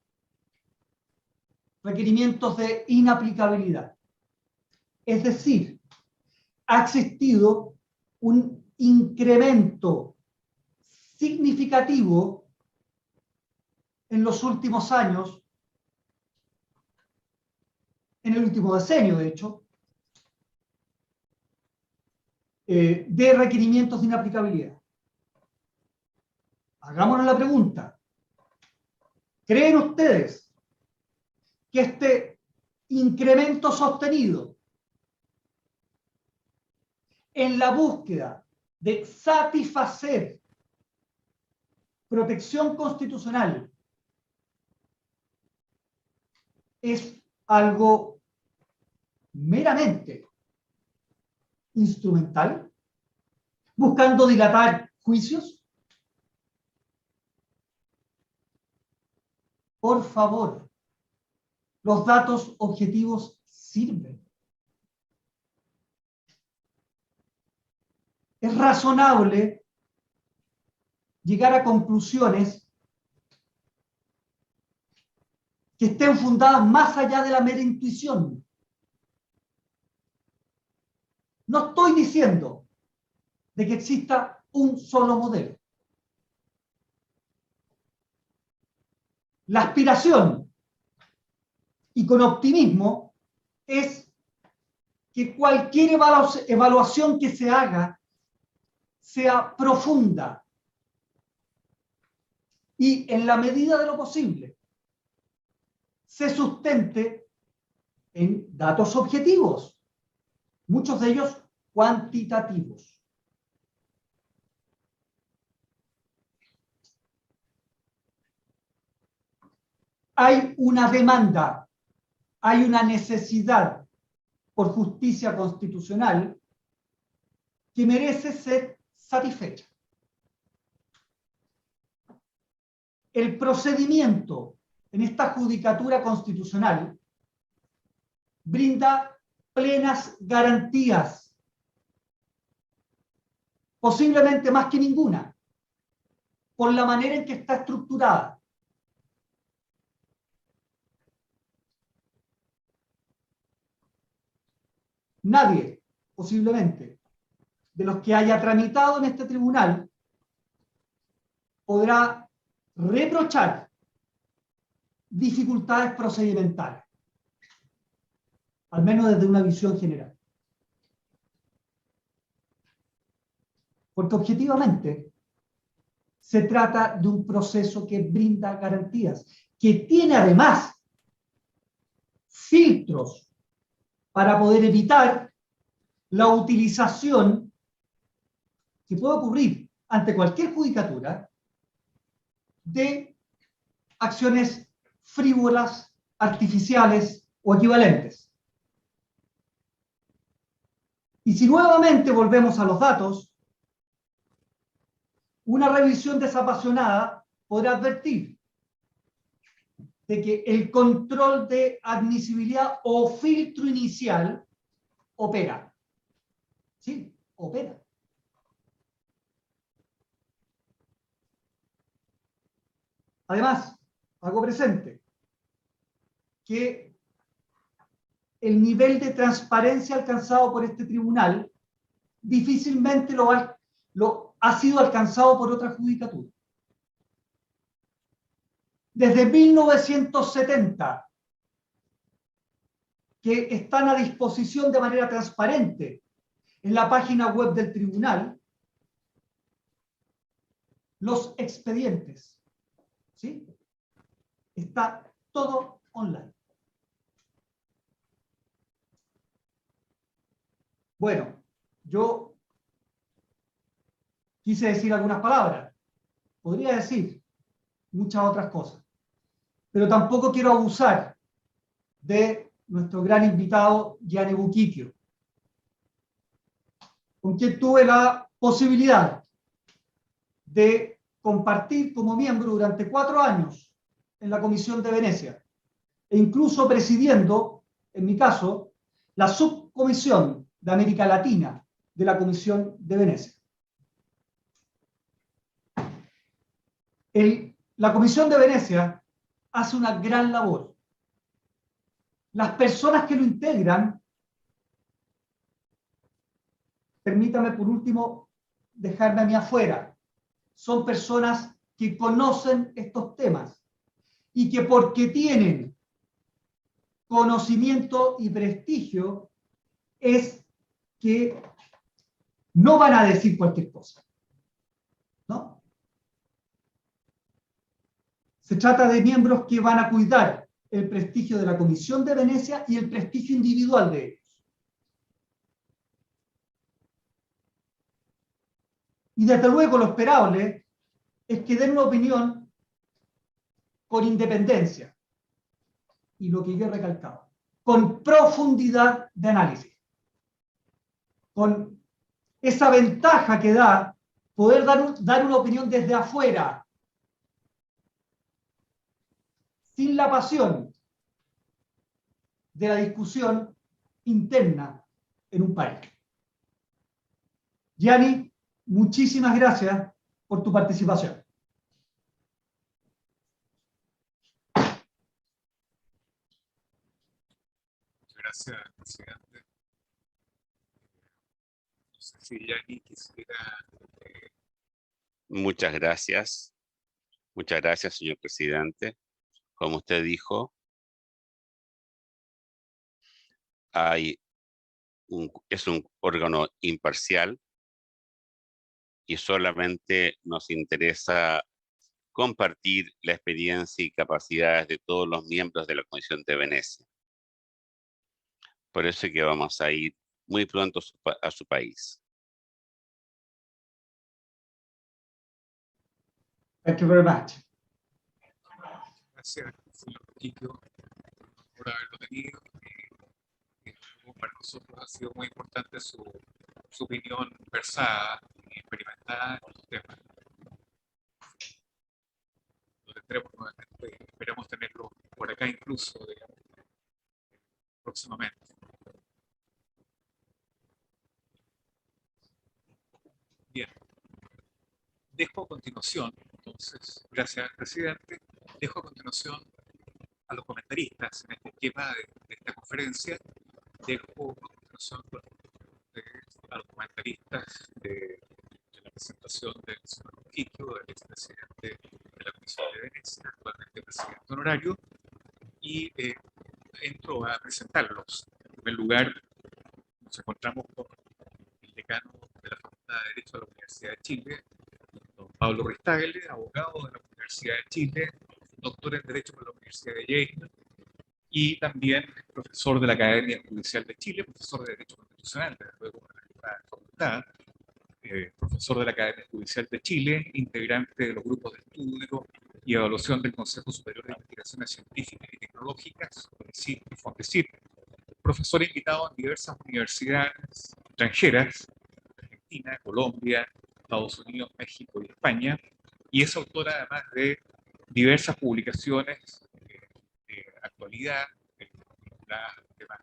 requerimientos de inaplicabilidad. Es decir, ha existido un incremento significativo en los últimos años, en el último decenio, de hecho, de requerimientos de inaplicabilidad. Hagámonos la pregunta. ¿Creen ustedes que este incremento sostenido en la búsqueda de satisfacer protección constitucional es algo meramente instrumental, buscando dilatar juicios? Por favor, los datos objetivos sirven. Es razonable llegar a conclusiones que estén fundadas más allá de la mera intuición. No estoy diciendo de que exista un solo modelo. La aspiración, y con optimismo, es que cualquier evaluación que se haga sea profunda y, en la medida de lo posible, se sustente en datos objetivos, muchos de ellos cuantitativos. Hay una demanda, hay una necesidad por justicia constitucional que merece ser satisfecha. El procedimiento en esta judicatura constitucional brinda plenas garantías, posiblemente más que ninguna, por la manera en que está estructurada. Nadie, posiblemente, de los que haya tramitado en este tribunal podrá reprochar dificultades procedimentales, al menos desde una visión general. Porque objetivamente se trata de un proceso que brinda garantías, que tiene además filtros para poder evitar la utilización que puede ocurrir ante cualquier judicatura de acciones frívolas, artificiales o equivalentes. Y si nuevamente volvemos a los datos, una revisión desapasionada podrá advertir de que el control de admisibilidad o filtro inicial opera. Sí, opera. Además, hago presente que el nivel de transparencia alcanzado por este tribunal difícilmente ha sido alcanzado por otra judicatura. Desde 1970, que están a disposición de manera transparente en la página web del tribunal, los expedientes, ¿sí? Está todo online. Bueno, yo quise decir algunas palabras. Podría decir muchas otras cosas. Pero tampoco quiero abusar de nuestro gran invitado, Gianni Buchicchio, con quien tuve la posibilidad de compartir como miembro durante 4 años en la Comisión de Venecia, e incluso presidiendo, en mi caso, la subcomisión de América Latina de la Comisión de Venecia. La Comisión de Venecia hace una gran labor. Las personas que lo integran, permítame por último dejarme a mí afuera, son personas que conocen estos temas y que porque tienen conocimiento y prestigio es que no van a decir cualquier cosa, ¿no? Se trata de miembros que van a cuidar el prestigio de la Comisión de Venecia y el prestigio individual de ellos. Y desde luego lo esperable es que den una opinión con independencia. Y lo que yo he recalcado, con profundidad de análisis. Con esa ventaja que da poder dar una opinión desde afuera, sin la pasión de la discusión interna en un país. Gianni, muchísimas gracias por tu participación. Gracias, presidente. No sé si Gianni quisiera... Muchas gracias. Muchas gracias, señor presidente. Como usted dijo, es un órgano imparcial y solamente nos interesa compartir la experiencia y capacidades de todos los miembros de la Comisión de Venecia. Por eso es que vamos a ir muy pronto a su país. Thank you very much. Gracias, señor Quiquio, por haberlo tenido. Para nosotros ha sido muy importante su opinión versada y experimentada en los temas. Lo tendremos nuevamente, esperamos tenerlo por acá incluso, digamos, próximamente. Bien. Dejo a continuación, entonces, gracias, presidente, dejo a continuación a los comentaristas en este esquema de esta conferencia. Dejo a continuación a los comentaristas de la presentación del señor Quiquio, del expresidente de la Comisión de Venecia, actualmente presidente honorario, y entro a presentarlos. En primer lugar, nos encontramos con el decano de la Facultad de Derecho de la Universidad de Chile, don Pablo Ristáguez, abogado de la Universidad de Chile, doctor en Derecho por la Universidad de Yale, y también profesor de la Academia Judicial de Chile, profesor de Derecho Constitucional, desde luego en la facultad, profesor de la Academia Judicial de Chile, integrante de los grupos de estudio y evaluación del Consejo Superior de Investigaciones Científicas y Tecnológicas, CONICIT y FONDECIT, profesor invitado en diversas universidades extranjeras, Argentina, Colombia, Estados Unidos, México y España, y es autora además de diversas publicaciones de actualidad, vinculadas a temas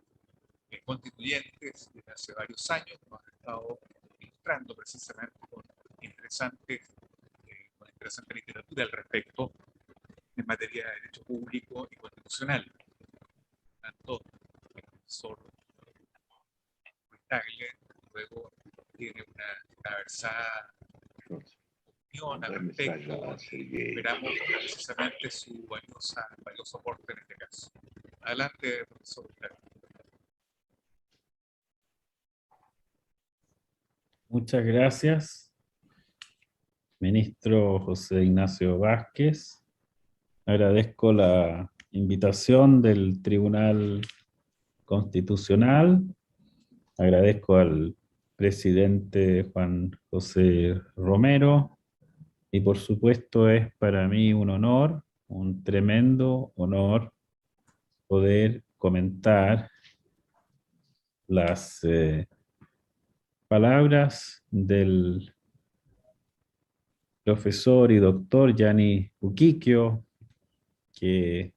constituyentes desde hace varios años. Nos ha estado ilustrando precisamente con interesante literatura al respecto en materia de derecho público y constitucional. Por tanto, el profesor Tagle luego tiene una versada opinión al respecto. Esperamos precisamente su valioso aporte en este caso. Adelante, profesor Tagle. Muchas gracias, ministro José Ignacio Vázquez. Agradezco la invitación del Tribunal Constitucional. Agradezco al presidente Juan José Romero. Y por supuesto es para mí un honor, un tremendo honor poder comentar las palabras del profesor y doctor Gianni Uquiquio, que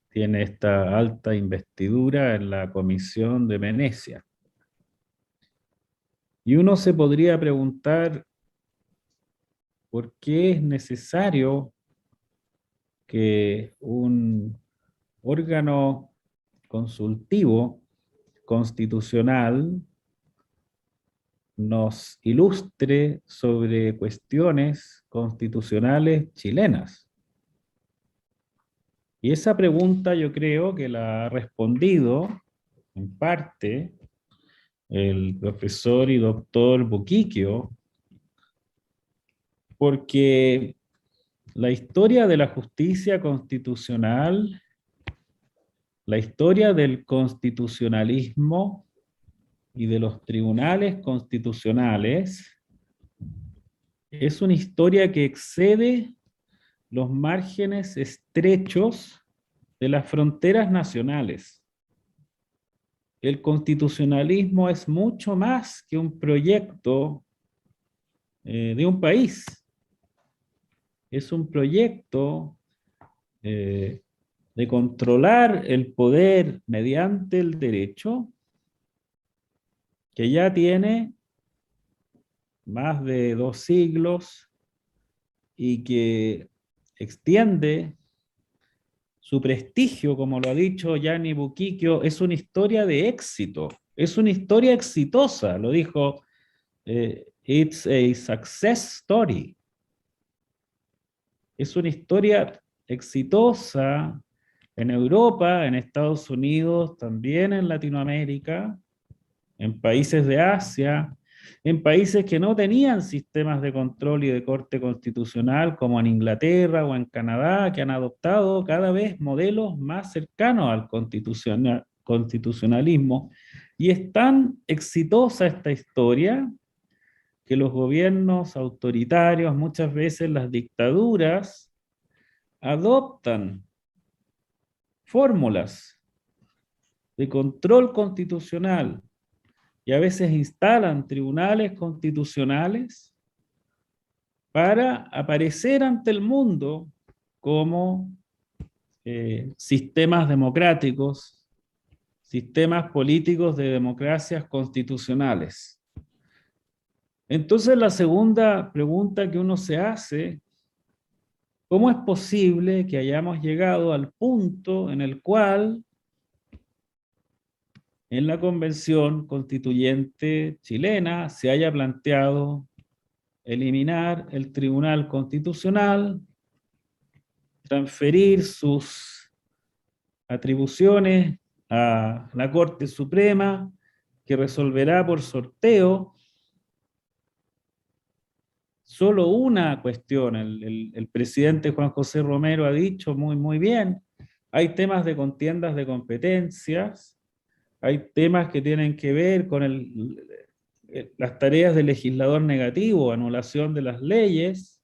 tiene esta alta investidura en la Comisión de Venecia. Y uno se podría preguntar por qué es necesario que un órgano consultivo constitucional nos ilustre sobre cuestiones constitucionales chilenas. Y esa pregunta yo creo que la ha respondido en parte el profesor y doctor Buquiquio, porque la historia de la justicia constitucional, la historia del constitucionalismo y de los tribunales constitucionales es una historia que excede los márgenes estrechos de las fronteras nacionales. El constitucionalismo es mucho más que un proyecto de un país. Es un proyecto de controlar el poder mediante el derecho, que ya tiene más de 2 siglos y que extiende su prestigio, como lo ha dicho Gianni Buquiquio, es una historia de éxito, es una historia exitosa, lo dijo, it's a success story. Es una historia exitosa en Europa, en Estados Unidos, también en Latinoamérica, en países de Asia, en países que no tenían sistemas de control y de corte constitucional, como en Inglaterra o en Canadá, que han adoptado cada vez modelos más cercanos al constitucionalismo. Y es tan exitosa esta historia que los gobiernos autoritarios, muchas veces las dictaduras, adoptan fórmulas de control constitucional y a veces instalan tribunales constitucionales para aparecer ante el mundo como sistemas democráticos, sistemas políticos de democracias constitucionales. Entonces la segunda pregunta que uno se hace, ¿cómo es posible que hayamos llegado al punto en el cual en la Convención Constituyente chilena se haya planteado eliminar el Tribunal Constitucional, transferir sus atribuciones a la Corte Suprema, que resolverá por sorteo solo una cuestión? El presidente Juan José Romero ha dicho muy bien, hay temas de contiendas de competencias, hay temas que tienen que ver con las tareas del legislador negativo, anulación de las leyes,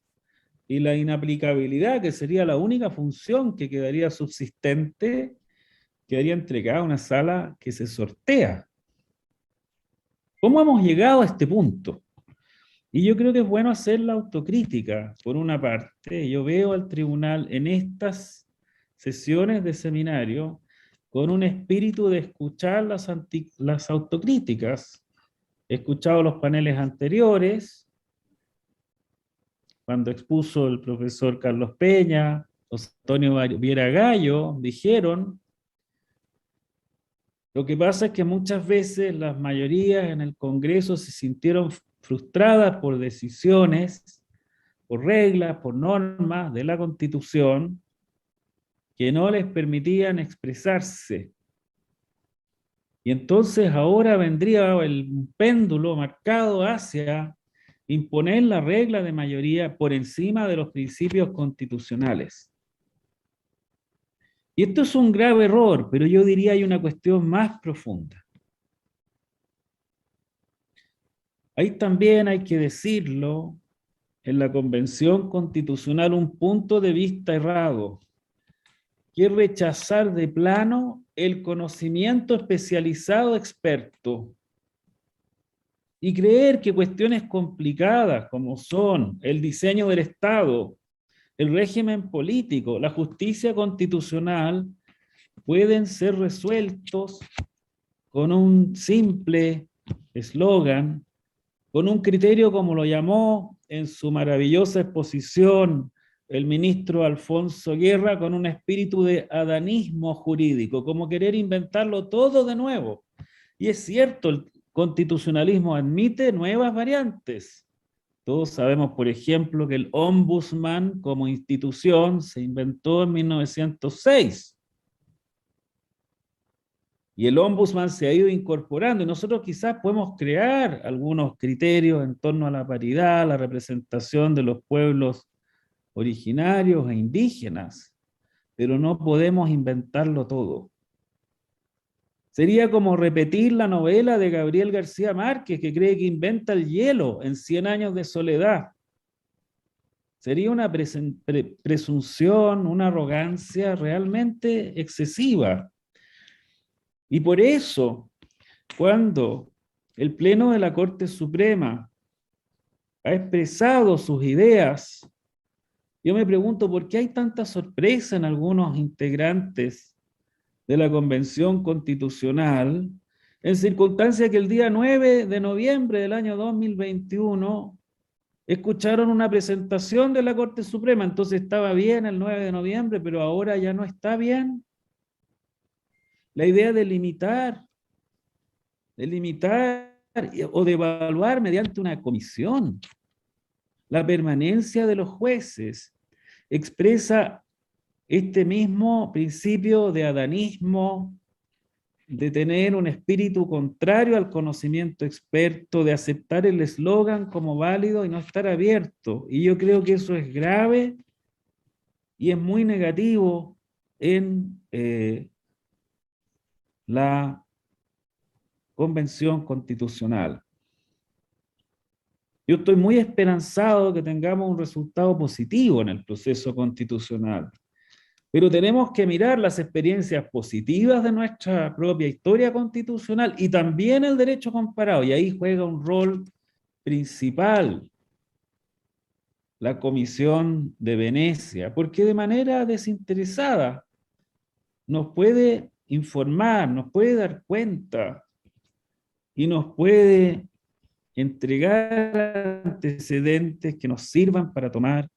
y la inaplicabilidad, que sería la única función que quedaría subsistente, quedaría entregada a una sala que se sortea. ¿Cómo hemos llegado a este punto? Y yo creo que es bueno hacer la autocrítica. Por una parte, yo veo al tribunal en estas sesiones de seminario con un espíritu de escuchar las autocríticas. He escuchado los paneles anteriores, cuando expuso el profesor Carlos Peña, Antonio Viera Gallo, dijeron, lo que pasa es que muchas veces las mayorías en el Congreso se sintieron frustradas por decisiones, por reglas, por normas de la Constitución, que no les permitían expresarse. Y entonces ahora vendría el péndulo marcado hacia imponer la regla de mayoría por encima de los principios constitucionales. Y esto es un grave error, pero yo diría hay una cuestión más profunda. Ahí también hay que decirlo, en la Convención Constitucional un punto de vista errado, que es rechazar de plano el conocimiento especializado experto y creer que cuestiones complicadas como son el diseño del Estado, el régimen político, la justicia constitucional, pueden ser resueltos con un simple eslogan, con un criterio como lo llamó en su maravillosa exposición el ministro Alfonso Guerra con un espíritu de adanismo jurídico, como querer inventarlo todo de nuevo. Y es cierto, el constitucionalismo admite nuevas variantes. Todos sabemos, por ejemplo, que el ombudsman como institución se inventó en 1906. Y el ombudsman se ha ido incorporando, y nosotros quizás podemos crear algunos criterios en torno a la paridad, la representación de los pueblos originarios e indígenas, pero no podemos inventarlo todo. Sería como repetir la novela de Gabriel García Márquez, que cree que inventa el hielo en 100 años de soledad. Sería una presunción, una arrogancia realmente excesiva. Y por eso, cuando el Pleno de la Corte Suprema ha expresado sus ideas, yo me pregunto por qué hay tanta sorpresa en algunos integrantes de la Convención Constitucional, en circunstancia que el día 9 de noviembre del año 2021 escucharon una presentación de la Corte Suprema. Entonces estaba bien el 9 de noviembre, pero ahora ya no está bien. La idea de limitar o de evaluar mediante una comisión la permanencia de los jueces expresa este mismo principio de adanismo, de tener un espíritu contrario al conocimiento experto, de aceptar el eslogan como válido y no estar abierto. Y yo creo que eso es grave y es muy negativo en la Convención Constitucional. Yo estoy muy esperanzado que tengamos un resultado positivo en el proceso constitucional, pero tenemos que mirar las experiencias positivas de nuestra propia historia constitucional y también el derecho comparado, y ahí juega un rol principal la Comisión de Venecia, porque de manera desinteresada nos puede informar, nos puede dar cuenta y nos puede entregar antecedentes que nos sirvan para tomar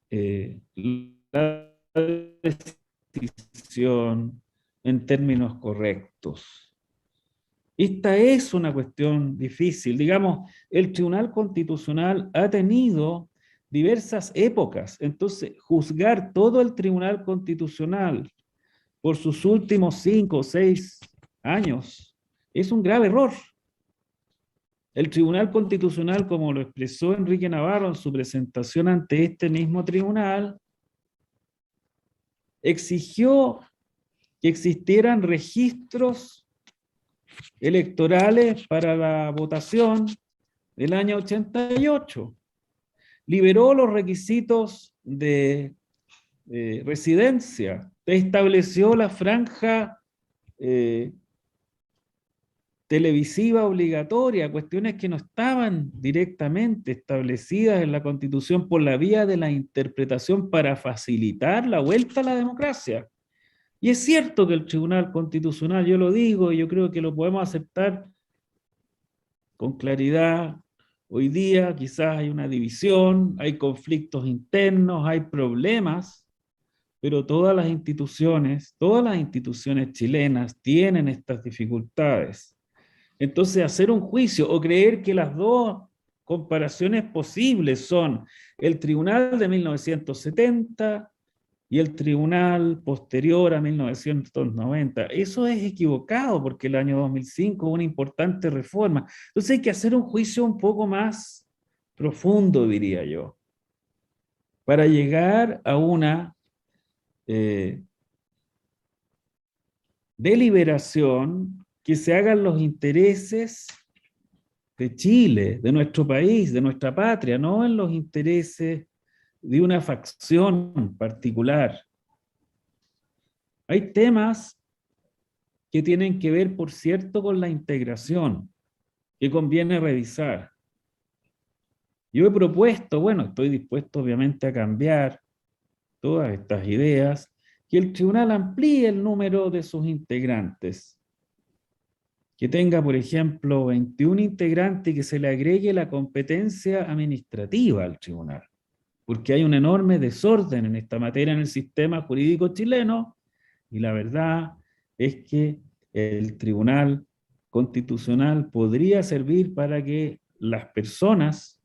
la decisión en términos correctos. Esta es una cuestión difícil. Digamos, el Tribunal Constitucional ha tenido diversas épocas. Entonces, juzgar todo el Tribunal Constitucional por sus últimos 5 o 6 años es un grave error. El Tribunal Constitucional, como lo expresó Enrique Navarro en su presentación ante este mismo tribunal, exigió que existieran registros electorales para la votación del año 88. Liberó los requisitos de residencia, estableció la franja televisiva obligatoria, cuestiones que no estaban directamente establecidas en la Constitución por la vía de la interpretación para facilitar la vuelta a la democracia. Y es cierto que el Tribunal Constitucional, yo lo digo y yo creo que lo podemos aceptar con claridad, hoy día quizás hay una división, hay conflictos internos, hay problemas, pero todas las instituciones chilenas tienen estas dificultades. Entonces, hacer un juicio o creer que las dos comparaciones posibles son el tribunal de 1970 y el tribunal posterior a 1990, eso es equivocado porque el año 2005 hubo una importante reforma. Entonces hay que hacer un juicio un poco más profundo, diría yo, para llegar a una deliberación que se hagan los intereses de Chile, de nuestro país, de nuestra patria, no en los intereses de una facción particular. Hay temas que tienen que ver, por cierto, con la integración, que conviene revisar. Yo he propuesto, bueno, estoy dispuesto obviamente a cambiar todas estas ideas, que el tribunal amplíe el número de sus integrantes, que tenga, por ejemplo, 21 integrantes y que se le agregue la competencia administrativa al tribunal. porque hay un enorme desorden en esta materia en el sistema jurídico chileno, y la verdad es que el Tribunal Constitucional podría servir para que las personas,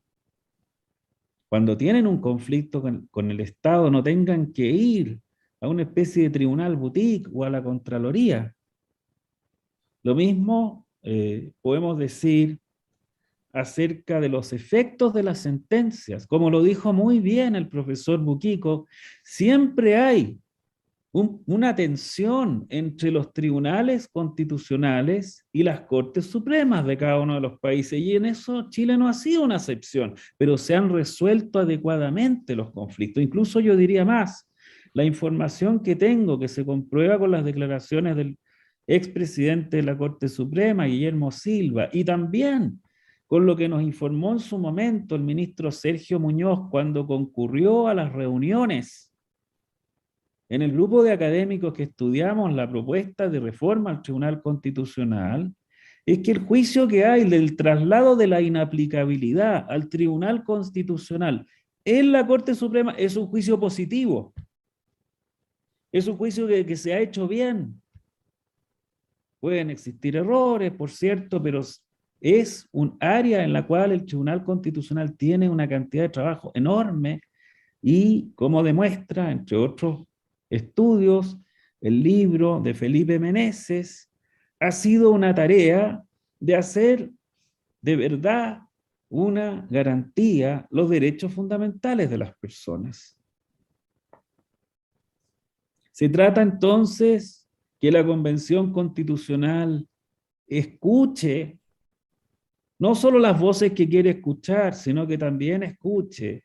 cuando tienen un conflicto con el Estado, no tengan que ir a una especie de tribunal boutique o a la Contraloría. Lo mismo podemos decir acerca de los efectos de las sentencias. Como lo dijo muy bien el profesor Buquico, siempre hay una tensión entre los tribunales constitucionales y las Cortes Supremas de cada uno de los países, y en eso Chile no ha sido una excepción, pero se han resuelto adecuadamente los conflictos. Incluso yo diría más, la información que tengo, que se comprueba con las declaraciones del expresidente de la Corte Suprema, Guillermo Silva, y también con lo que nos informó en su momento el ministro Sergio Muñoz cuando concurrió a las reuniones en el grupo de académicos que estudiamos la propuesta de reforma al Tribunal Constitucional, es que el juicio que hay del traslado de la inaplicabilidad al Tribunal Constitucional en la Corte Suprema es un juicio positivo. Es un juicio que se ha hecho bien. Pueden existir errores, por cierto, pero es un área en la cual el Tribunal Constitucional tiene una cantidad de trabajo enorme y, como demuestra, entre otros estudios, el libro de Felipe Meneses, ha sido una tarea de hacer de verdad una garantía los derechos fundamentales de las personas. Se trata entonces que la Convención Constitucional escuche no solo las voces que quiere escuchar, sino que también escuche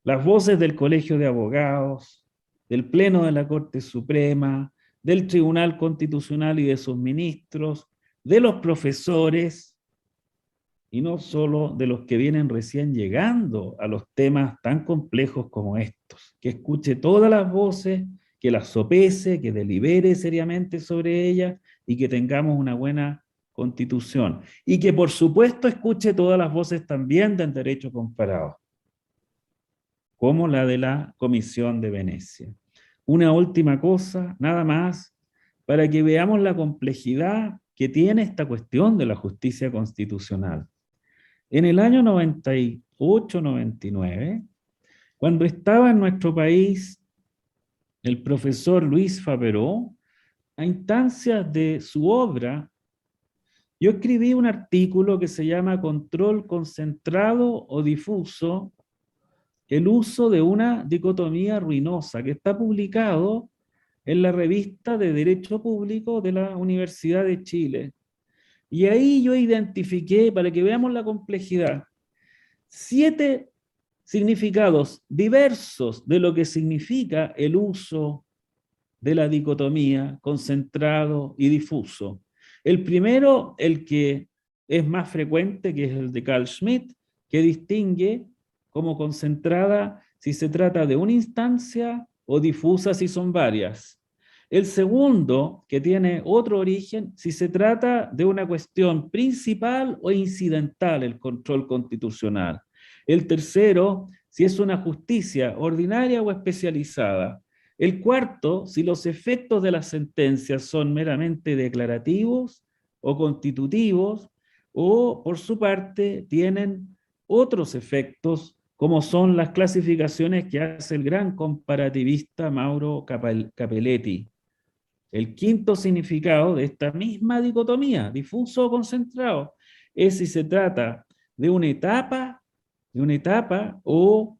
las voces del Colegio de Abogados, del Pleno de la Corte Suprema, del Tribunal Constitucional y de sus ministros, de los profesores, y no solo de los que vienen recién llegando a los temas tan complejos como estos, que escuche todas las voces, que las sopese, que delibere seriamente sobre ellas y que tengamos una buena Constitución. Y que por supuesto escuche todas las voces también del derecho comparado, como la de la Comisión de Venecia. Una última cosa, nada más, para que veamos la complejidad que tiene esta cuestión de la justicia constitucional. En el año 98-99, cuando estaba en nuestro país el profesor Luis Faperó, a instancias de su obra, yo escribí un artículo que se llama Control concentrado o difuso, el uso de una dicotomía ruinosa, que está publicado en la revista de Derecho Público de la Universidad de Chile. Y ahí yo identifiqué, para que veamos la complejidad, 7 significados diversos de lo que significa el uso de la dicotomía concentrado y difuso. El primero, el que es más frecuente, que es el de Carl Schmitt, que distingue como concentrada si se trata de una instancia o difusa si son varias. El segundo, que tiene otro origen, si se trata de una cuestión principal o incidental, el control constitucional. El tercero, si es una justicia ordinaria o especializada. El cuarto, si los efectos de las sentencias son meramente declarativos o constitutivos, o por su parte tienen otros efectos, como son las clasificaciones que hace el gran comparativista Mauro Capelletti. El quinto significado de esta misma dicotomía, difuso o concentrado, es si se trata de una etapa o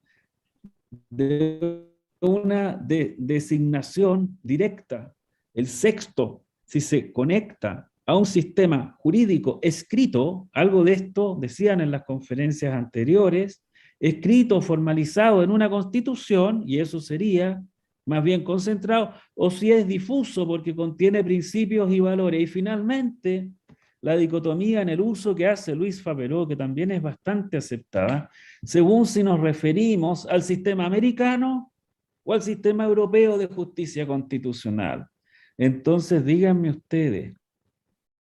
de una designación directa. El sexto, si se conecta a un sistema jurídico escrito, algo de esto decían en las conferencias anteriores, escrito, formalizado en una constitución, y eso sería más bien concentrado, o si es difuso porque contiene principios y valores. Y finalmente, la dicotomía en el uso que hace Luis Faperó, que también es bastante aceptada, según si nos referimos al sistema americano o al sistema europeo de justicia constitucional. Entonces, díganme ustedes,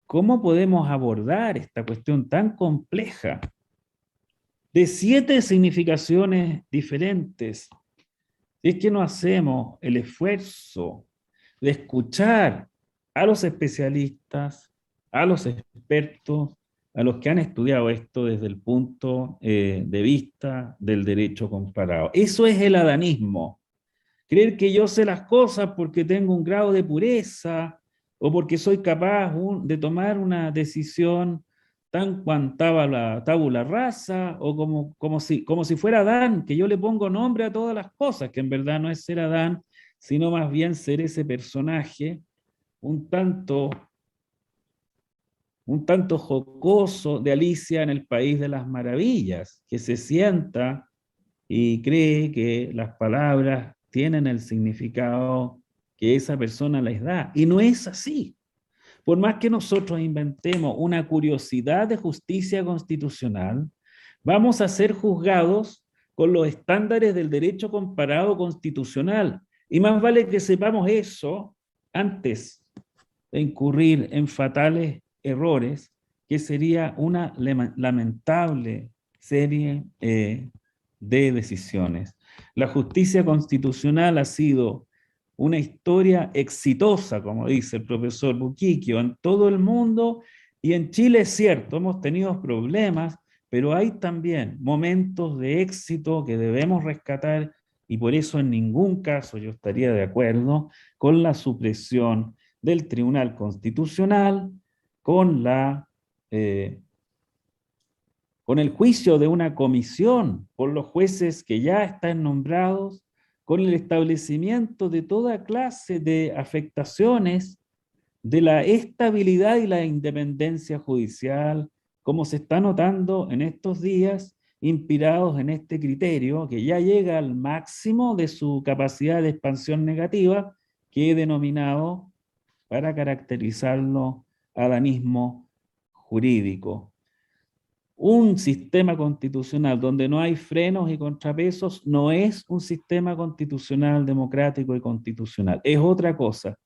¿cómo podemos abordar esta cuestión tan compleja de 7 significaciones diferentes. Si es que no hacemos el esfuerzo de escuchar a los especialistas, a los expertos, a los que han estudiado esto desde el punto de vista del derecho comparado. Eso es el adanismo. Creer que yo sé las cosas porque tengo un grado de pureza o porque soy capaz de tomar una decisión tan cuantaba la tabula rasa, o como si fuera Adán, que yo le pongo nombre a todas las cosas, que en verdad no es ser Adán, sino más bien ser ese personaje un tanto jocoso de Alicia en el País de las Maravillas, que se sienta y cree que las palabras tienen el significado que esa persona les da. Y no es así. Por más que nosotros inventemos una curiosidad de justicia constitucional, vamos a ser juzgados con los estándares del derecho comparado constitucional. Y más vale que sepamos eso antes de incurrir en fatales errores, que sería una lamentable serie de decisiones. La justicia constitucional ha sido una historia exitosa, como dice el profesor Buquiquio, en todo el mundo, y en Chile es cierto, hemos tenido problemas, pero hay también momentos de éxito que debemos rescatar, y por eso en ningún caso yo estaría de acuerdo con la supresión del Tribunal Constitucional, con el juicio de una comisión por los jueces que ya están nombrados, con el establecimiento de toda clase de afectaciones de la estabilidad y la independencia judicial, como se está notando en estos días, inspirados en este criterio que ya llega al máximo de su capacidad de expansión negativa, que he denominado, para caracterizarlo, adanismo jurídico. Un sistema constitucional donde no hay frenos y contrapesos no es un sistema constitucional democrático y constitucional. Es otra cosa.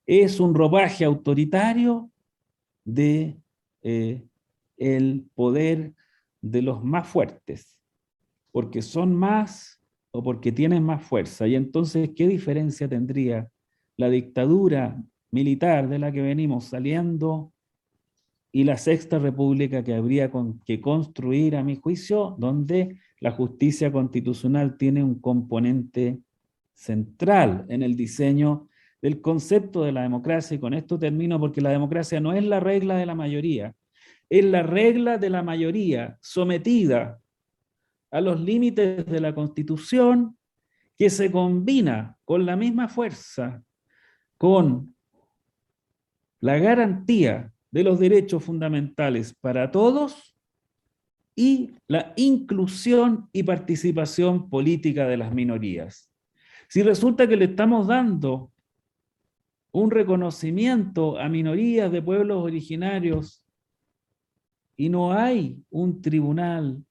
Es un ropaje autoritario de el poder de los más fuertes, porque son más o porque tienen más fuerza. Y entonces, ¿qué diferencia tendría la dictadura militar de la que venimos saliendo y la Sexta República que habría que construir, a mi juicio, donde la justicia constitucional tiene un componente central en el diseño del concepto de la democracia? Y con esto termino, porque la democracia no es la regla de la mayoría, es la regla de la mayoría sometida a los límites de la Constitución, que se combina con la misma fuerza con la garantía de los derechos fundamentales para todos y la inclusión y participación política de las minorías. Si resulta que le estamos dando un reconocimiento a minorías de pueblos originarios y no hay un tribunal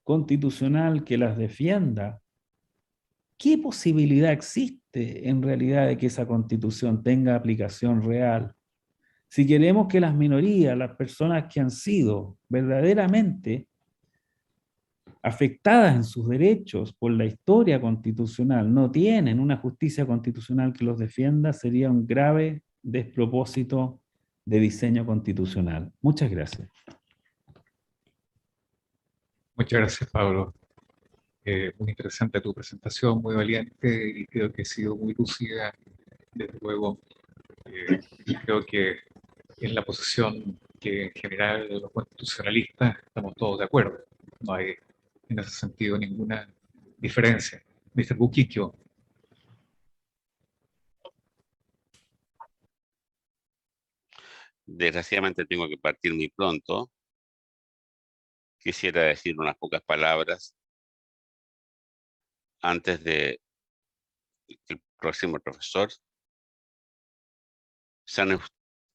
constitucional que las defienda, ¿qué posibilidad existe en realidad de que esa constitución tenga aplicación real? Si queremos que las minorías, las personas que han sido verdaderamente afectadas en sus derechos por la historia constitucional, no tienen una justicia constitucional que los defienda, sería un grave despropósito de diseño constitucional. Muchas gracias. Muchas gracias, Pablo. Muy interesante tu presentación, muy valiente, y creo que ha sido muy lúcida. Desde luego, creo que es la posición que en general los constitucionalistas estamos todos de acuerdo. No hay en ese sentido ninguna diferencia. Mr. Buquiquio. Desgraciadamente tengo que partir muy pronto. Quisiera decir unas pocas palabras antes de que el próximo profesor. Se han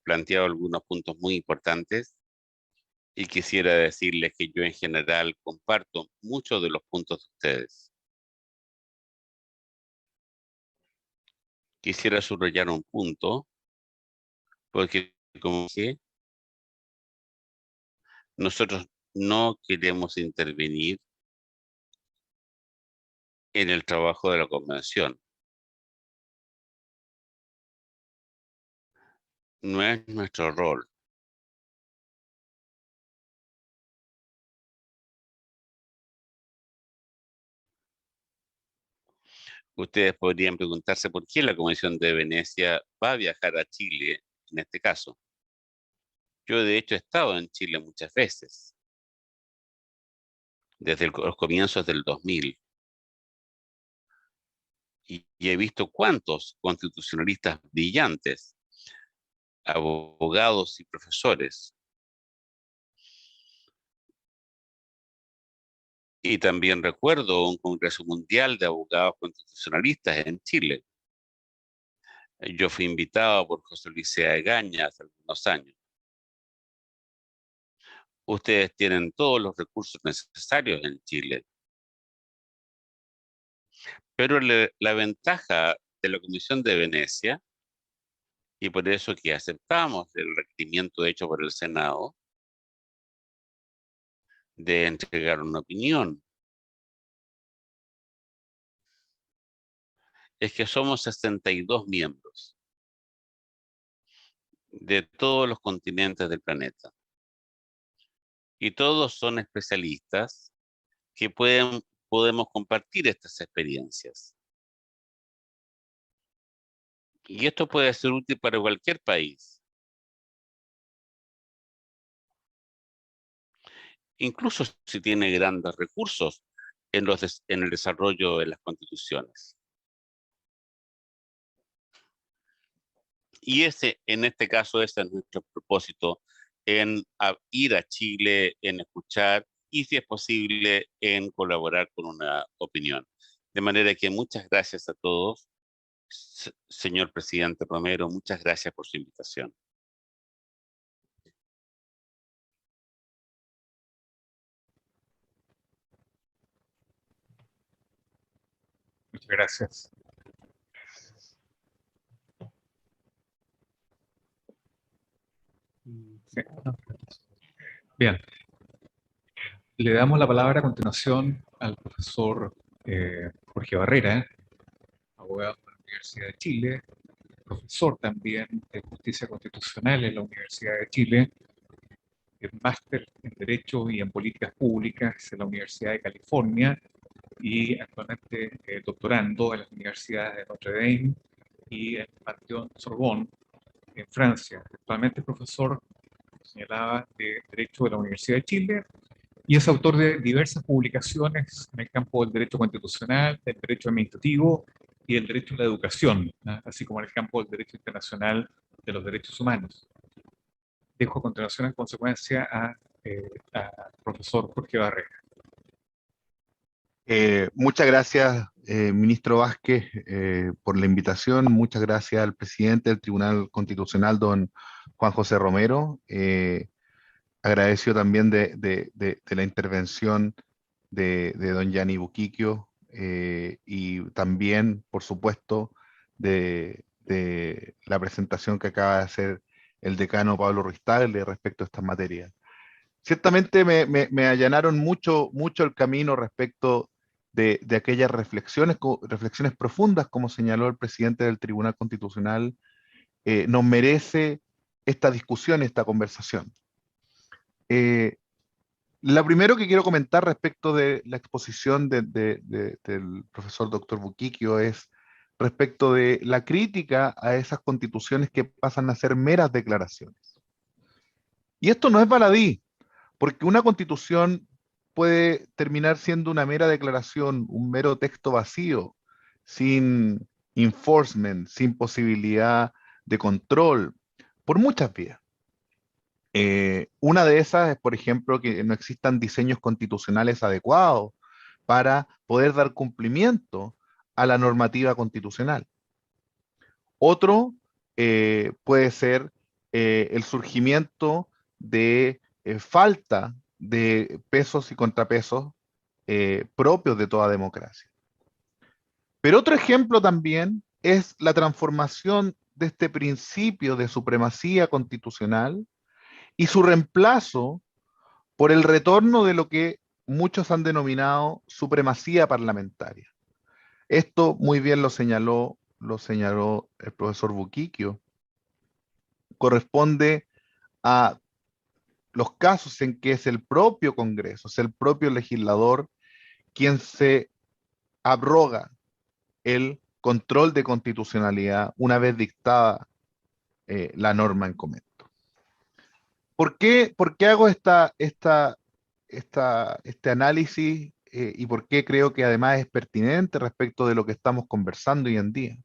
planteado algunos puntos muy importantes y quisiera decirles que yo en general comparto muchos de los puntos de ustedes. Quisiera subrayar un punto, porque como dije, nosotros no queremos intervenir en el trabajo de la convención. No es nuestro rol. Ustedes podrían preguntarse por qué la Comisión de Venecia va a viajar a Chile en este caso. Yo de hecho he estado en Chile muchas veces, desde los comienzos del 2000, y he visto cuántos constitucionalistas brillantes, abogados y profesores. Y también recuerdo un Congreso Mundial de Abogados Constitucionalistas en Chile. Yo fui invitado por José Luis Egaña hace algunos años. Ustedes tienen todos los recursos necesarios en Chile. Pero la ventaja de la Comisión de Venecia, y por eso que aceptamos el requerimiento hecho por el Senado, de entregar una opinión, es que somos 62 miembros de todos los continentes del planeta. Y todos son especialistas que podemos compartir estas experiencias. Y esto puede ser útil para cualquier país. Incluso si tiene grandes recursos en el desarrollo de las constituciones. Y en este caso, ese es nuestro propósito, en ir a Chile, en escuchar y, si es posible, en colaborar con una opinión. De manera que muchas gracias a todos. Señor presidente Romero, muchas gracias por su invitación. Muchas gracias. Sí. Bien. Le damos la palabra a continuación al profesor Jorge Barrera, abogado de la Universidad de Chile, profesor también de Justicia Constitucional en la Universidad de Chile, máster en Derecho y en Políticas Públicas en la Universidad de California y actualmente doctorando en las universidades de Notre Dame y en Panteón Sorbonne en Francia. Actualmente profesor, señalaba, de Derecho de la Universidad de Chile y es autor de diversas publicaciones en el campo del derecho constitucional, del derecho administrativo y del derecho a la educación, ¿no? Así como en el campo del derecho internacional de los derechos humanos. Dejo a continuación en consecuencia a profesor Jorge Barrera. Muchas gracias, ministro Vázquez, por la invitación. Muchas gracias al presidente del Tribunal Constitucional, don Juan José Romero. Agradecido también de la intervención de don Gianni Buquiquio y también, por supuesto, de la presentación que acaba de hacer el decano Pablo Ruiz Tagle respecto a estas materias. Ciertamente me allanaron mucho el camino respecto de aquellas reflexiones profundas, como señaló el presidente del Tribunal Constitucional. Nos merece esta discusión, esta conversación. Lo primero que quiero comentar respecto de la exposición del profesor doctor Buquiquio es respecto de la crítica a esas constituciones que pasan a ser meras declaraciones. Y esto no es baladí, porque una constitución puede terminar siendo una mera declaración, un mero texto vacío, sin enforcement, sin posibilidad de control, por muchas vías. Una de esas es, por ejemplo, que no existan diseños constitucionales adecuados para poder dar cumplimiento a la normativa constitucional. Otro puede ser el surgimiento de falta de pesos y contrapesos propios de toda democracia. Pero otro ejemplo también es la transformación de este principio de supremacía constitucional y su reemplazo por el retorno de lo que muchos han denominado supremacía parlamentaria. Esto muy bien lo señaló el profesor Buquiquio, corresponde a los casos en que es el propio Congreso, es el propio legislador quien se abroga el control de constitucionalidad una vez dictada la norma en comento. ¿Por qué hago este análisis y por qué creo que además es pertinente respecto de lo que estamos conversando hoy en día?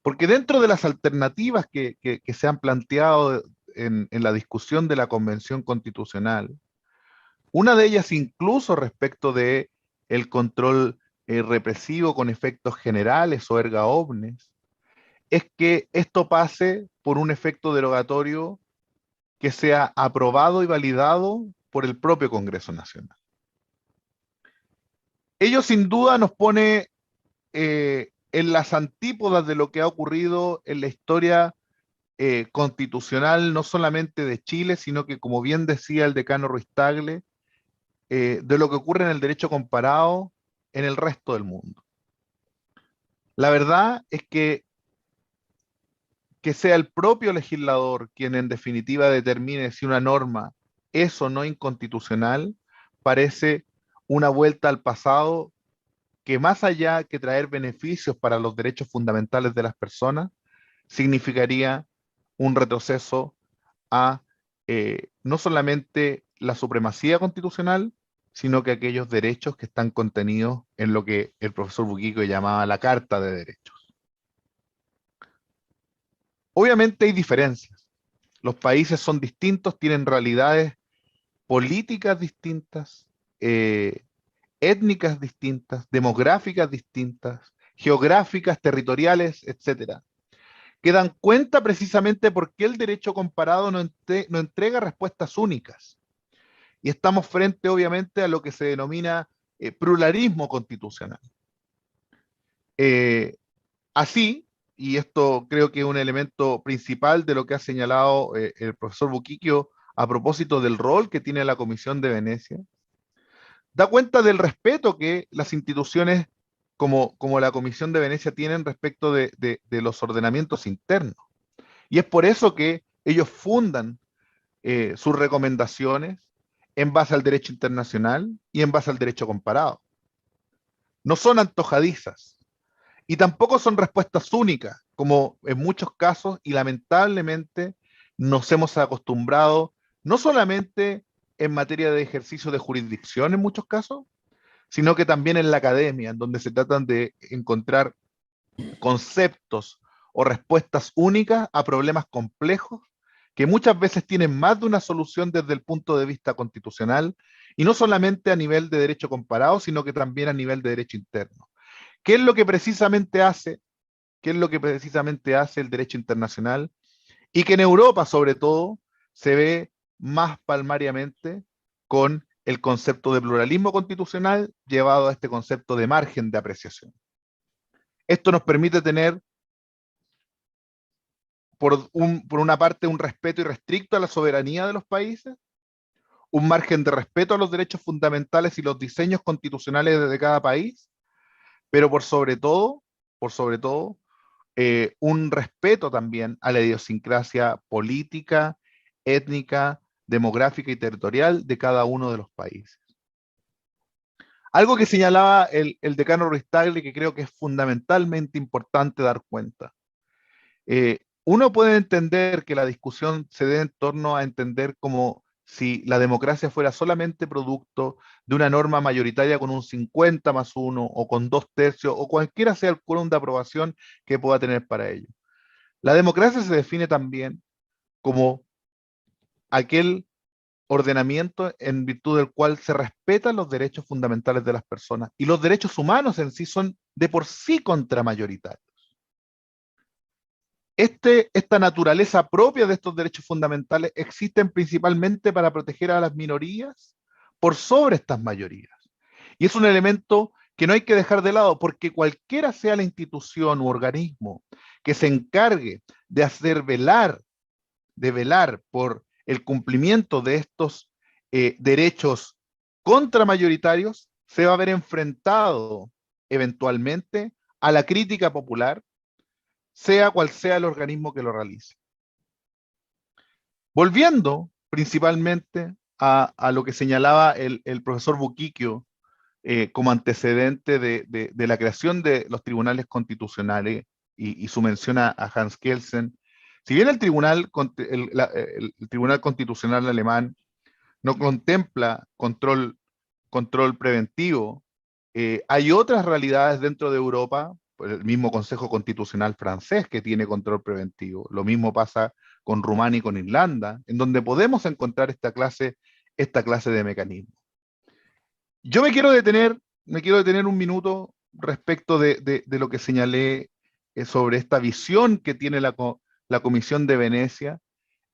Porque dentro de las alternativas que se han planteado en la discusión de la Convención Constitucional, una de ellas incluso respecto de el control represivo con efectos generales o erga omnes, es que esto pase por un efecto derogatorio que sea aprobado y validado por el propio Congreso Nacional. Ello sin duda nos pone en las antípodas de lo que ha ocurrido en la historia constitucional, no solamente de Chile, sino que, como bien decía el decano Ruiz Tagle, de lo que ocurre en el derecho comparado en el resto del mundo. La verdad es que sea el propio legislador quien en definitiva determine si una norma es o no inconstitucional, parece una vuelta al pasado que, más allá que traer beneficios para los derechos fundamentales de las personas, significaría un retroceso a no solamente la supremacía constitucional, sino que aquellos derechos que están contenidos en lo que el profesor Buquico llamaba la Carta de Derechos. Obviamente hay diferencias. Los países son distintos, tienen realidades políticas distintas, étnicas distintas, demográficas distintas, geográficas, territoriales, etcétera, que dan cuenta precisamente por qué el derecho comparado no entrega respuestas únicas. Y estamos frente, obviamente, a lo que se denomina pluralismo constitucional. Así, y esto creo que es un elemento principal de lo que ha señalado el profesor Buquiquio a propósito del rol que tiene la Comisión de Venecia, da cuenta del respeto que las instituciones como la Comisión de Venecia tienen respecto de los ordenamientos internos. Y es por eso que ellos fundan sus recomendaciones en base al derecho internacional y en base al derecho comparado. No son antojadizas y tampoco son respuestas únicas, como en muchos casos, y lamentablemente nos hemos acostumbrado, no solamente en materia de ejercicio de jurisdicción en muchos casos, sino que también en la academia, en donde se tratan de encontrar conceptos o respuestas únicas a problemas complejos que muchas veces tienen más de una solución desde el punto de vista constitucional, y no solamente a nivel de derecho comparado, sino que también a nivel de derecho interno. ¿Qué es lo que precisamente hace el derecho internacional? Y que en Europa, sobre todo, se ve más palmariamente con el concepto de pluralismo constitucional llevado a este concepto de margen de apreciación. Esto nos permite tener, por una parte, un respeto irrestricto a la soberanía de los países, un margen de respeto a los derechos fundamentales y los diseños constitucionales de cada país, pero por sobre todo, un respeto también a la idiosincrasia política, étnica, demográfica y territorial de cada uno de los países. Algo que señalaba el decano Ruiz Tagle, que creo que es fundamentalmente importante dar cuenta. Uno puede entender que la discusión se dé en torno a entender como si la democracia fuera solamente producto de una norma mayoritaria con un 50+1 o con 2/3 o cualquiera sea el quórum de aprobación que pueda tener para ello. La democracia se define también como aquel ordenamiento en virtud del cual se respetan los derechos fundamentales de las personas, y los derechos humanos en sí son de por sí contramayoritarios. Esta naturaleza propia de estos derechos fundamentales existen principalmente para proteger a las minorías por sobre estas mayorías. Y es un elemento que no hay que dejar de lado, porque cualquiera sea la institución u organismo que se encargue de velar por el cumplimiento de estos derechos contramayoritarios, se va a ver enfrentado eventualmente a la crítica popular, sea cual sea el organismo que lo realice. Volviendo principalmente a lo que señalaba el profesor Buquiquio como antecedente de la creación de los tribunales constitucionales y su mención a Hans Kelsen, si bien el Tribunal Constitucional alemán no contempla control preventivo, hay otras realidades dentro de Europa, el mismo Consejo Constitucional francés que tiene control preventivo, lo mismo pasa con Rumania y con Irlanda, en donde podemos encontrar esta clase de mecanismos. Yo me quiero detener un minuto respecto de lo que señalé sobre esta visión que tiene la Comisión de Venecia,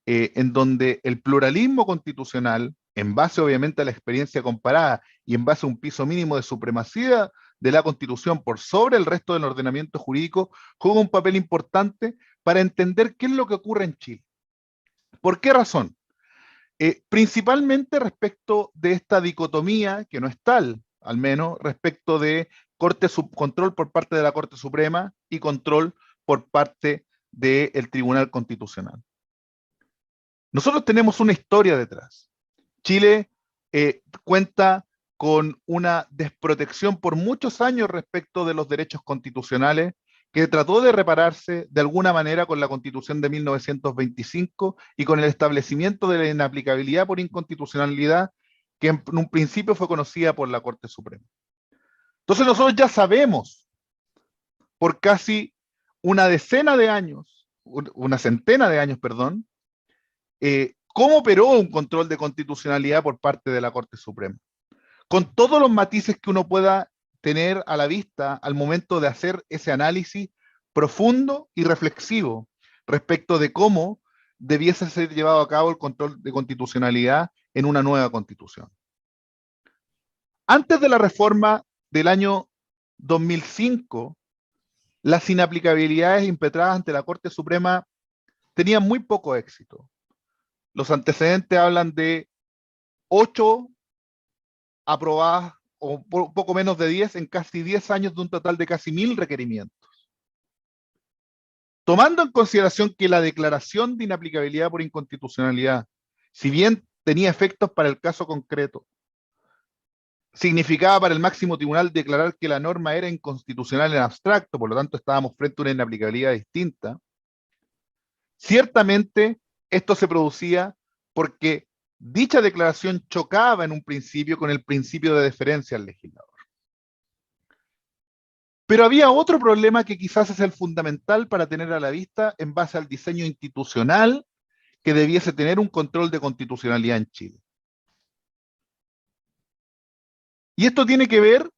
en donde el pluralismo constitucional, en base obviamente a la experiencia comparada y en base a un piso mínimo de supremacía de la Constitución por sobre el resto del ordenamiento jurídico, juega un papel importante para entender qué es lo que ocurre en Chile. ¿Por qué razón? Principalmente respecto de esta dicotomía, que no es tal, al menos, respecto de control por parte de la Corte Suprema y control por parte del Tribunal Constitucional. Nosotros tenemos una historia detrás. Chile cuenta con una desprotección por muchos años respecto de los derechos constitucionales, que trató de repararse de alguna manera con la Constitución de 1925 y con el establecimiento de la inaplicabilidad por inconstitucionalidad, que en un principio fue conocida por la Corte Suprema. Entonces nosotros ya sabemos, por casi una centena de años, perdón, cómo operó un control de constitucionalidad por parte de la Corte Suprema, con todos los matices que uno pueda tener a la vista al momento de hacer ese análisis profundo y reflexivo respecto de cómo debiese ser llevado a cabo el control de constitucionalidad en una nueva constitución. Antes de la reforma del año 2005, las inaplicabilidades impetradas ante la Corte Suprema tenían muy poco éxito. Los antecedentes hablan de 8 aprobadas o poco menos de 10 en casi 10 años de un total de casi 1000 requerimientos. Tomando en consideración que la declaración de inaplicabilidad por inconstitucionalidad, si bien tenía efectos para el caso concreto, significaba para el máximo tribunal declarar que la norma era inconstitucional en abstracto, por lo tanto estábamos frente a una inaplicabilidad distinta, ciertamente esto se producía porque dicha declaración chocaba en un principio con el principio de deferencia al legislador. Pero había otro problema que quizás es el fundamental para tener a la vista en base al diseño institucional que debiese tener un control de constitucionalidad en Chile. Y esto tiene que ver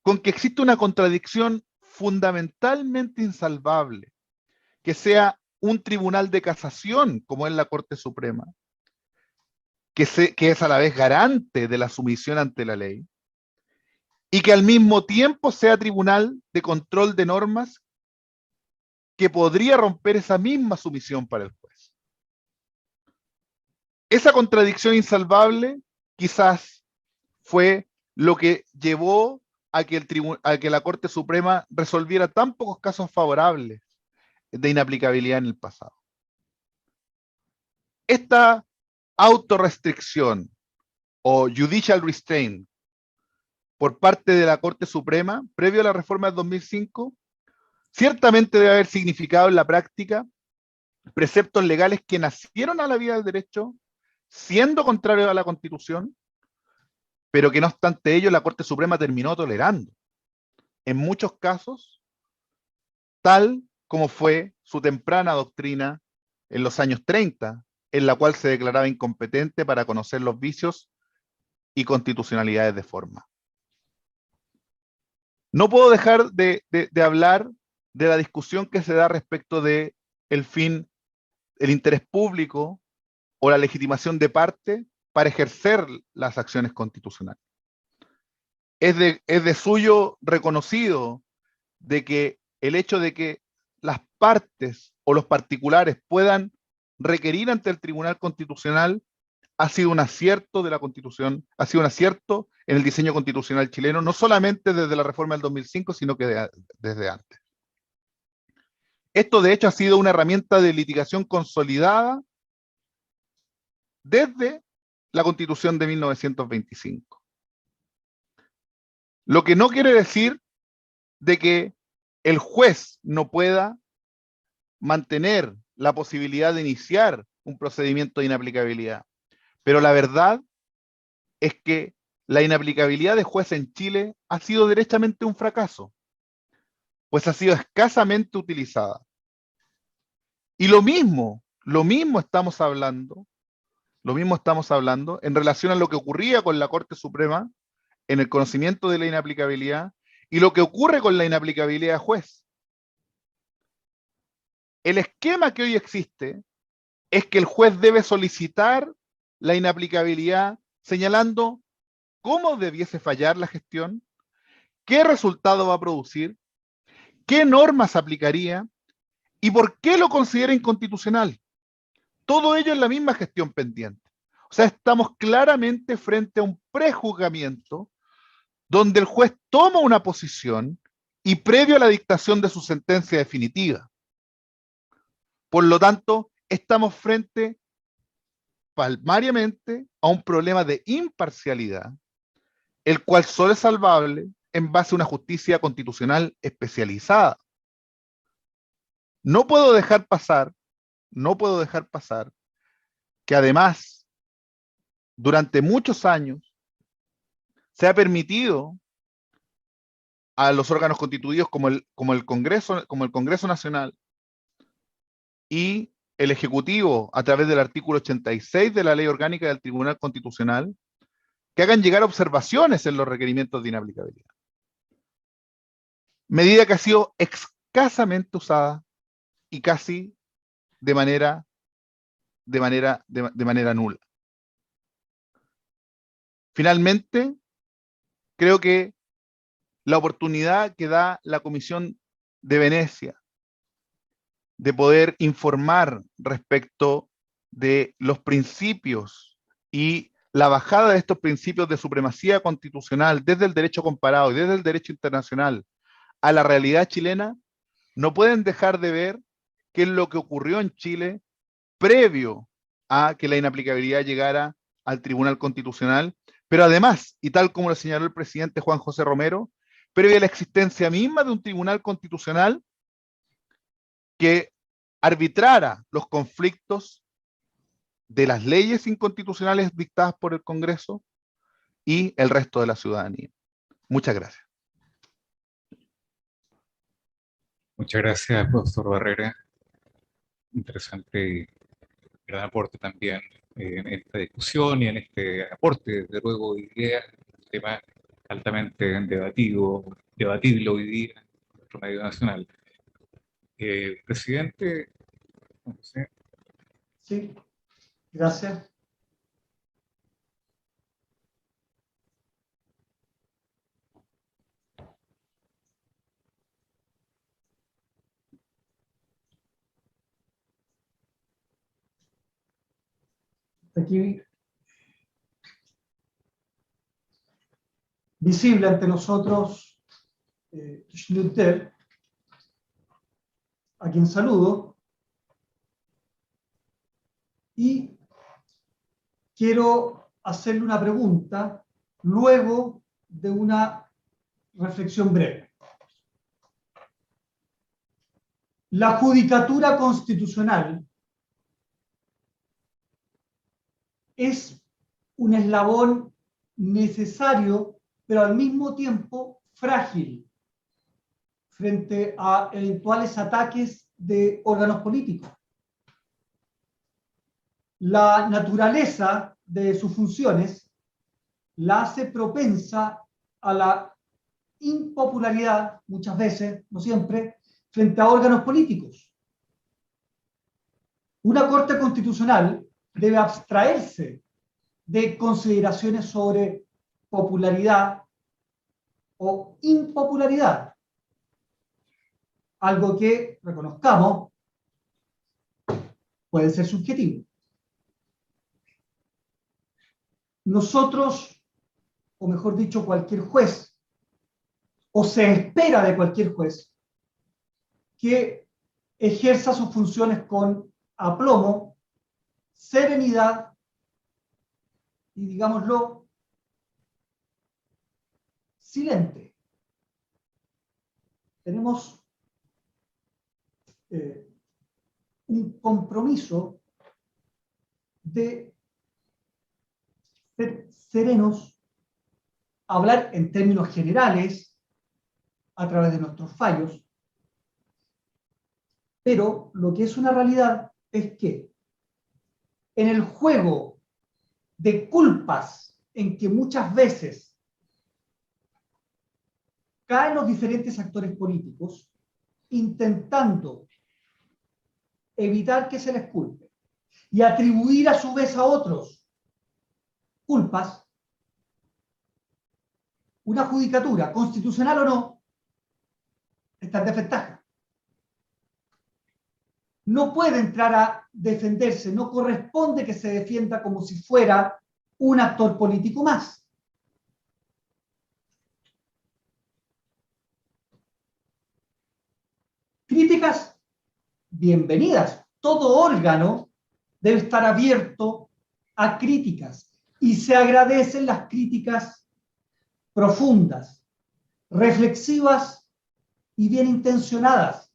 con que existe una contradicción fundamentalmente insalvable, que sea un tribunal de casación, como es la Corte Suprema, que es a la vez garante de la sumisión ante la ley, y que al mismo tiempo sea tribunal de control de normas que podría romper esa misma sumisión para el juez. Esa contradicción insalvable quizás fue lo que llevó a que la Corte Suprema resolviera tan pocos casos favorables de inaplicabilidad en el pasado. Esta autorrestricción o judicial restraint por parte de la Corte Suprema, previo a la reforma del 2005, ciertamente debe haber significado en la práctica preceptos legales que nacieron a la vía del derecho, siendo contrarios a la Constitución, pero que no obstante ello la Corte Suprema terminó tolerando, en muchos casos, tal como fue su temprana doctrina en los años 30, en la cual se declaraba incompetente para conocer los vicios y constitucionalidades de forma. No puedo dejar de hablar de la discusión que se da respecto de el interés público o la legitimación de parte para ejercer las acciones constitucionales. Es de suyo reconocido de que el hecho de que las partes o los particulares puedan requerir ante el Tribunal Constitucional ha sido un acierto de la Constitución, ha sido un acierto en el diseño constitucional chileno, no solamente desde la reforma del 2005, sino que desde antes. Esto, de hecho, ha sido una herramienta de litigación consolidada desde la Constitución de 1925. Lo que no quiere decir de que el juez no pueda mantener la posibilidad de iniciar un procedimiento de inaplicabilidad. Pero la verdad es que la inaplicabilidad de juez en Chile ha sido derechamente un fracaso, pues ha sido escasamente utilizada. Y lo mismo estamos hablando en relación a lo que ocurría con la Corte Suprema en el conocimiento de la inaplicabilidad y lo que ocurre con la inaplicabilidad de juez. El esquema que hoy existe es que el juez debe solicitar la inaplicabilidad señalando cómo debiese fallar la gestión, qué resultado va a producir, qué normas aplicaría y por qué lo considera inconstitucional. Todo ello en la misma gestión pendiente. O sea, estamos claramente frente a un prejuzgamiento donde el juez toma una posición y previo a la dictación de su sentencia definitiva. Por lo tanto, estamos frente palmariamente a un problema de imparcialidad, el cual solo es salvable en base a una justicia constitucional especializada. No puedo dejar pasar que además, durante muchos años, se ha permitido a los órganos constituidos como el Congreso Nacional y el Ejecutivo, a través del artículo 86 de la Ley Orgánica del Tribunal Constitucional, que hagan llegar observaciones en los requerimientos de inaplicabilidad. Medida que ha sido escasamente usada y casi de manera nula. Finalmente, creo que la oportunidad que da la Comisión de Venecia de poder informar respecto de los principios y la bajada de estos principios de supremacía constitucional desde el derecho comparado y desde el derecho internacional a la realidad chilena, no pueden dejar de ver qué es lo que ocurrió en Chile previo a que la inaplicabilidad llegara al Tribunal Constitucional, pero además, y tal como lo señaló el presidente Juan José Romero, previo a la existencia misma de un Tribunal Constitucional que arbitrara los conflictos de las leyes inconstitucionales dictadas por el Congreso y el resto de la ciudadanía. Muchas gracias. Muchas gracias, profesor Barrera. Interesante, gran aporte también en esta discusión y en este aporte, desde luego, de ideas, un tema altamente debatible hoy día en nuestro medio nacional. Presidente, no sé. Sí, gracias. Aquí visible ante nosotros Schlüter, a quien saludo, y quiero hacerle una pregunta luego de una reflexión breve. La judicatura constitucional es un eslabón necesario, pero al mismo tiempo frágil frente a eventuales ataques de órganos políticos. La naturaleza de sus funciones la hace propensa a la impopularidad, muchas veces, no siempre, frente a órganos políticos. Una Corte Constitucional debe abstraerse de consideraciones sobre popularidad o impopularidad, algo que, reconozcamos, puede ser subjetivo. nosotros, o mejor dicho, cualquier juez, o se espera de cualquier juez, que ejerza sus funciones con aplomo, serenidad y, digámoslo, silente. Tenemos un compromiso de ser serenos, hablar en términos generales a través de nuestros fallos, pero lo que es una realidad es que en el juego de culpas en que muchas veces caen los diferentes actores políticos, intentando evitar que se les culpe y atribuir a su vez a otros culpas, una judicatura, constitucional o no, está en desventaja. No puede entrar a defenderse, no corresponde que se defienda como si fuera un actor político más. Críticas, bienvenidas. Todo órgano debe estar abierto a críticas y se agradecen las críticas profundas, reflexivas y bien intencionadas.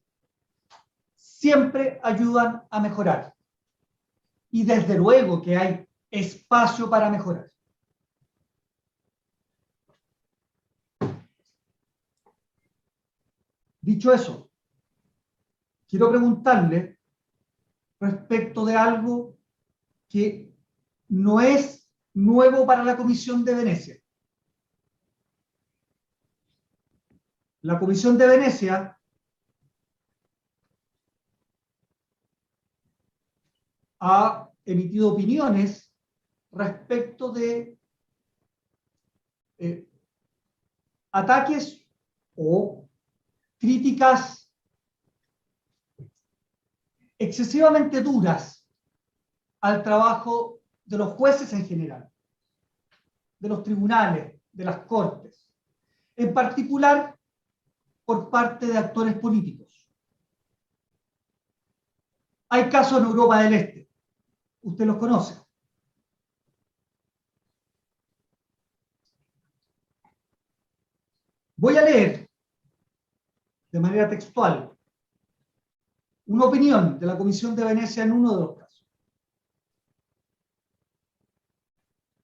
Siempre ayudan a mejorar. Y desde luego que hay espacio para mejorar. Dicho eso, quiero preguntarle respecto de algo que no es nuevo para la Comisión de Venecia. La Comisión de Venecia ha emitido opiniones respecto de ataques o críticas excesivamente duras al trabajo de los jueces en general, de los tribunales, de las cortes, en particular por parte de actores políticos. Hay casos en Europa del Este, usted los conoce. Voy a leer de manera textual una opinión de la Comisión de Venecia en uno de los casos.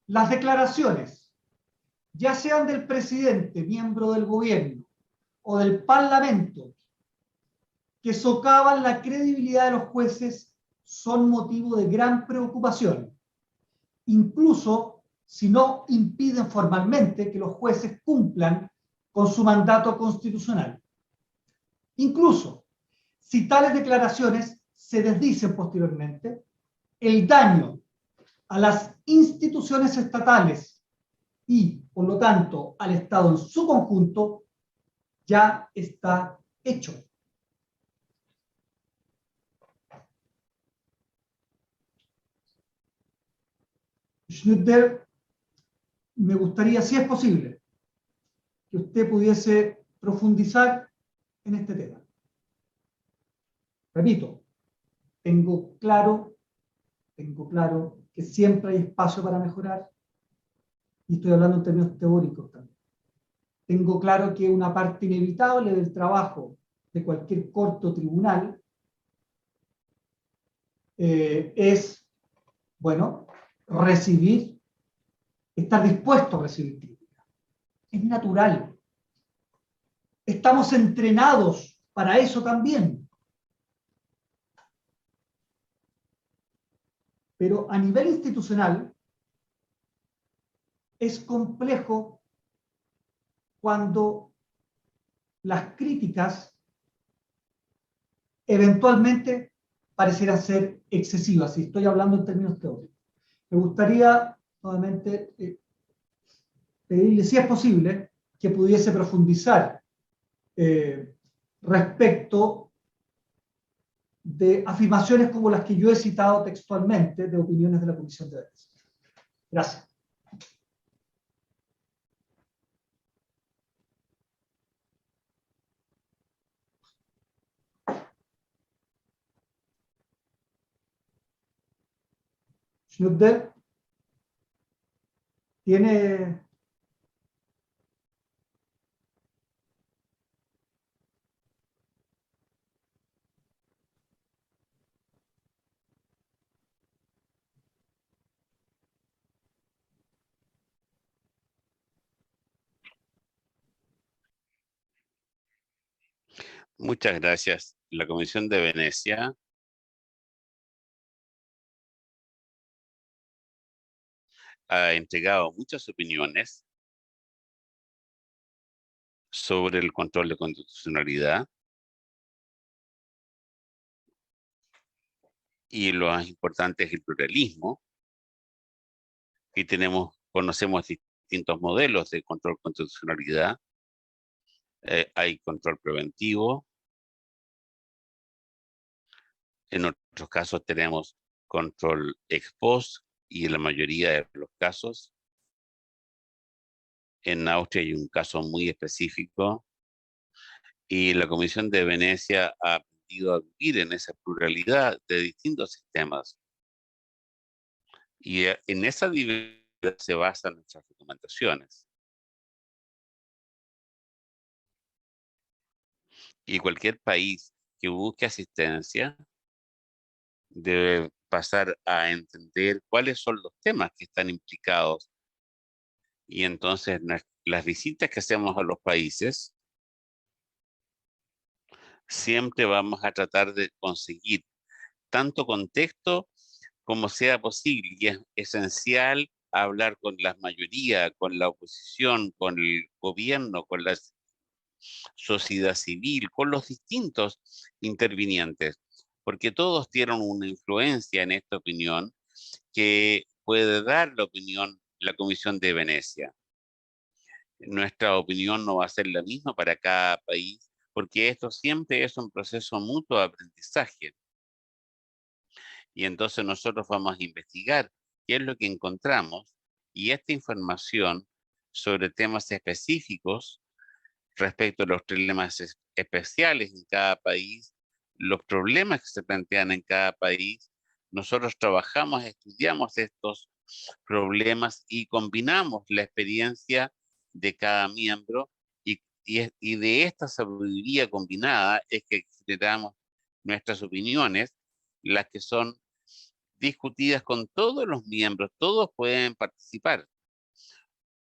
Las declaraciones, ya sean del presidente, miembro del gobierno, o del Parlamento, que socavan la credibilidad de los jueces, son motivo de gran preocupación, incluso si no impiden formalmente que los jueces cumplan con su mandato constitucional. Incluso si tales declaraciones se desdicen posteriormente, el daño a las instituciones estatales y, por lo tanto, al Estado en su conjunto, ya está hecho. Schneider, me gustaría, si es posible, que usted pudiese profundizar en este tema. Repito, tengo claro que siempre hay espacio para mejorar, y estoy hablando en términos teóricos también. Tengo claro que una parte inevitable del trabajo de cualquier corte o tribunal es, bueno, estar dispuesto a recibir crítica. Es natural. Estamos entrenados para eso también. Pero a nivel institucional es complejo cuando las críticas eventualmente parecieran ser excesivas, y estoy hablando en términos teóricos. Me gustaría nuevamente pedirle, si es posible, que pudiese profundizar respecto de afirmaciones como las que yo he citado textualmente de opiniones de la Comisión de Venecia. Gracias. Schnudder, tiene... Muchas gracias. La Comisión de Venecia ha entregado muchas opiniones sobre el control de constitucionalidad y lo más importante es el pluralismo. Y conocemos distintos modelos de control de constitucionalidad. Hay control preventivo. En otros casos tenemos control ex post y en la mayoría de los casos. En Austria hay un caso muy específico y la Comisión de Venecia ha aprendido a vivir en esa pluralidad de distintos sistemas. Y en esa diversidad se basan nuestras recomendaciones. Y cualquier país que busque asistencia debe pasar a entender cuáles son los temas que están implicados. Y entonces las visitas que hacemos a los países, siempre vamos a tratar de conseguir tanto contexto como sea posible. Y es esencial hablar con la mayoría, con la oposición, con el gobierno, con la sociedad civil, con los distintos intervinientes, porque todos tienen una influencia en esta opinión que puede dar la opinión la Comisión de Venecia. Nuestra opinión no va a ser la misma para cada país, porque esto siempre es un proceso mutuo de aprendizaje. Y entonces nosotros vamos a investigar qué es lo que encontramos y esta información sobre temas específicos respecto a los problemas especiales en cada país, los problemas que se plantean en cada país. Nosotros trabajamos, estudiamos estos problemas y combinamos la experiencia de cada miembro y de esta sabiduría combinada es que generamos nuestras opiniones, las que son discutidas con todos los miembros, todos pueden participar.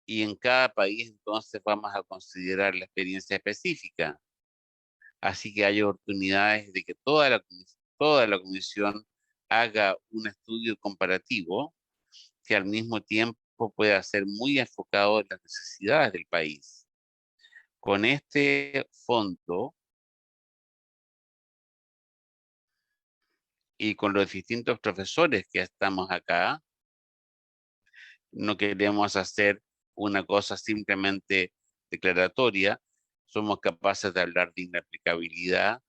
Y en cada país entonces vamos a considerar la experiencia específica. Así que hay oportunidades de que toda la comisión haga un estudio comparativo que al mismo tiempo pueda ser muy enfocado en las necesidades del país. Con este fondo y con los distintos profesores que estamos acá, no queremos hacer una cosa simplemente declaratoria, somos capaces de hablar de inaplicabilidad.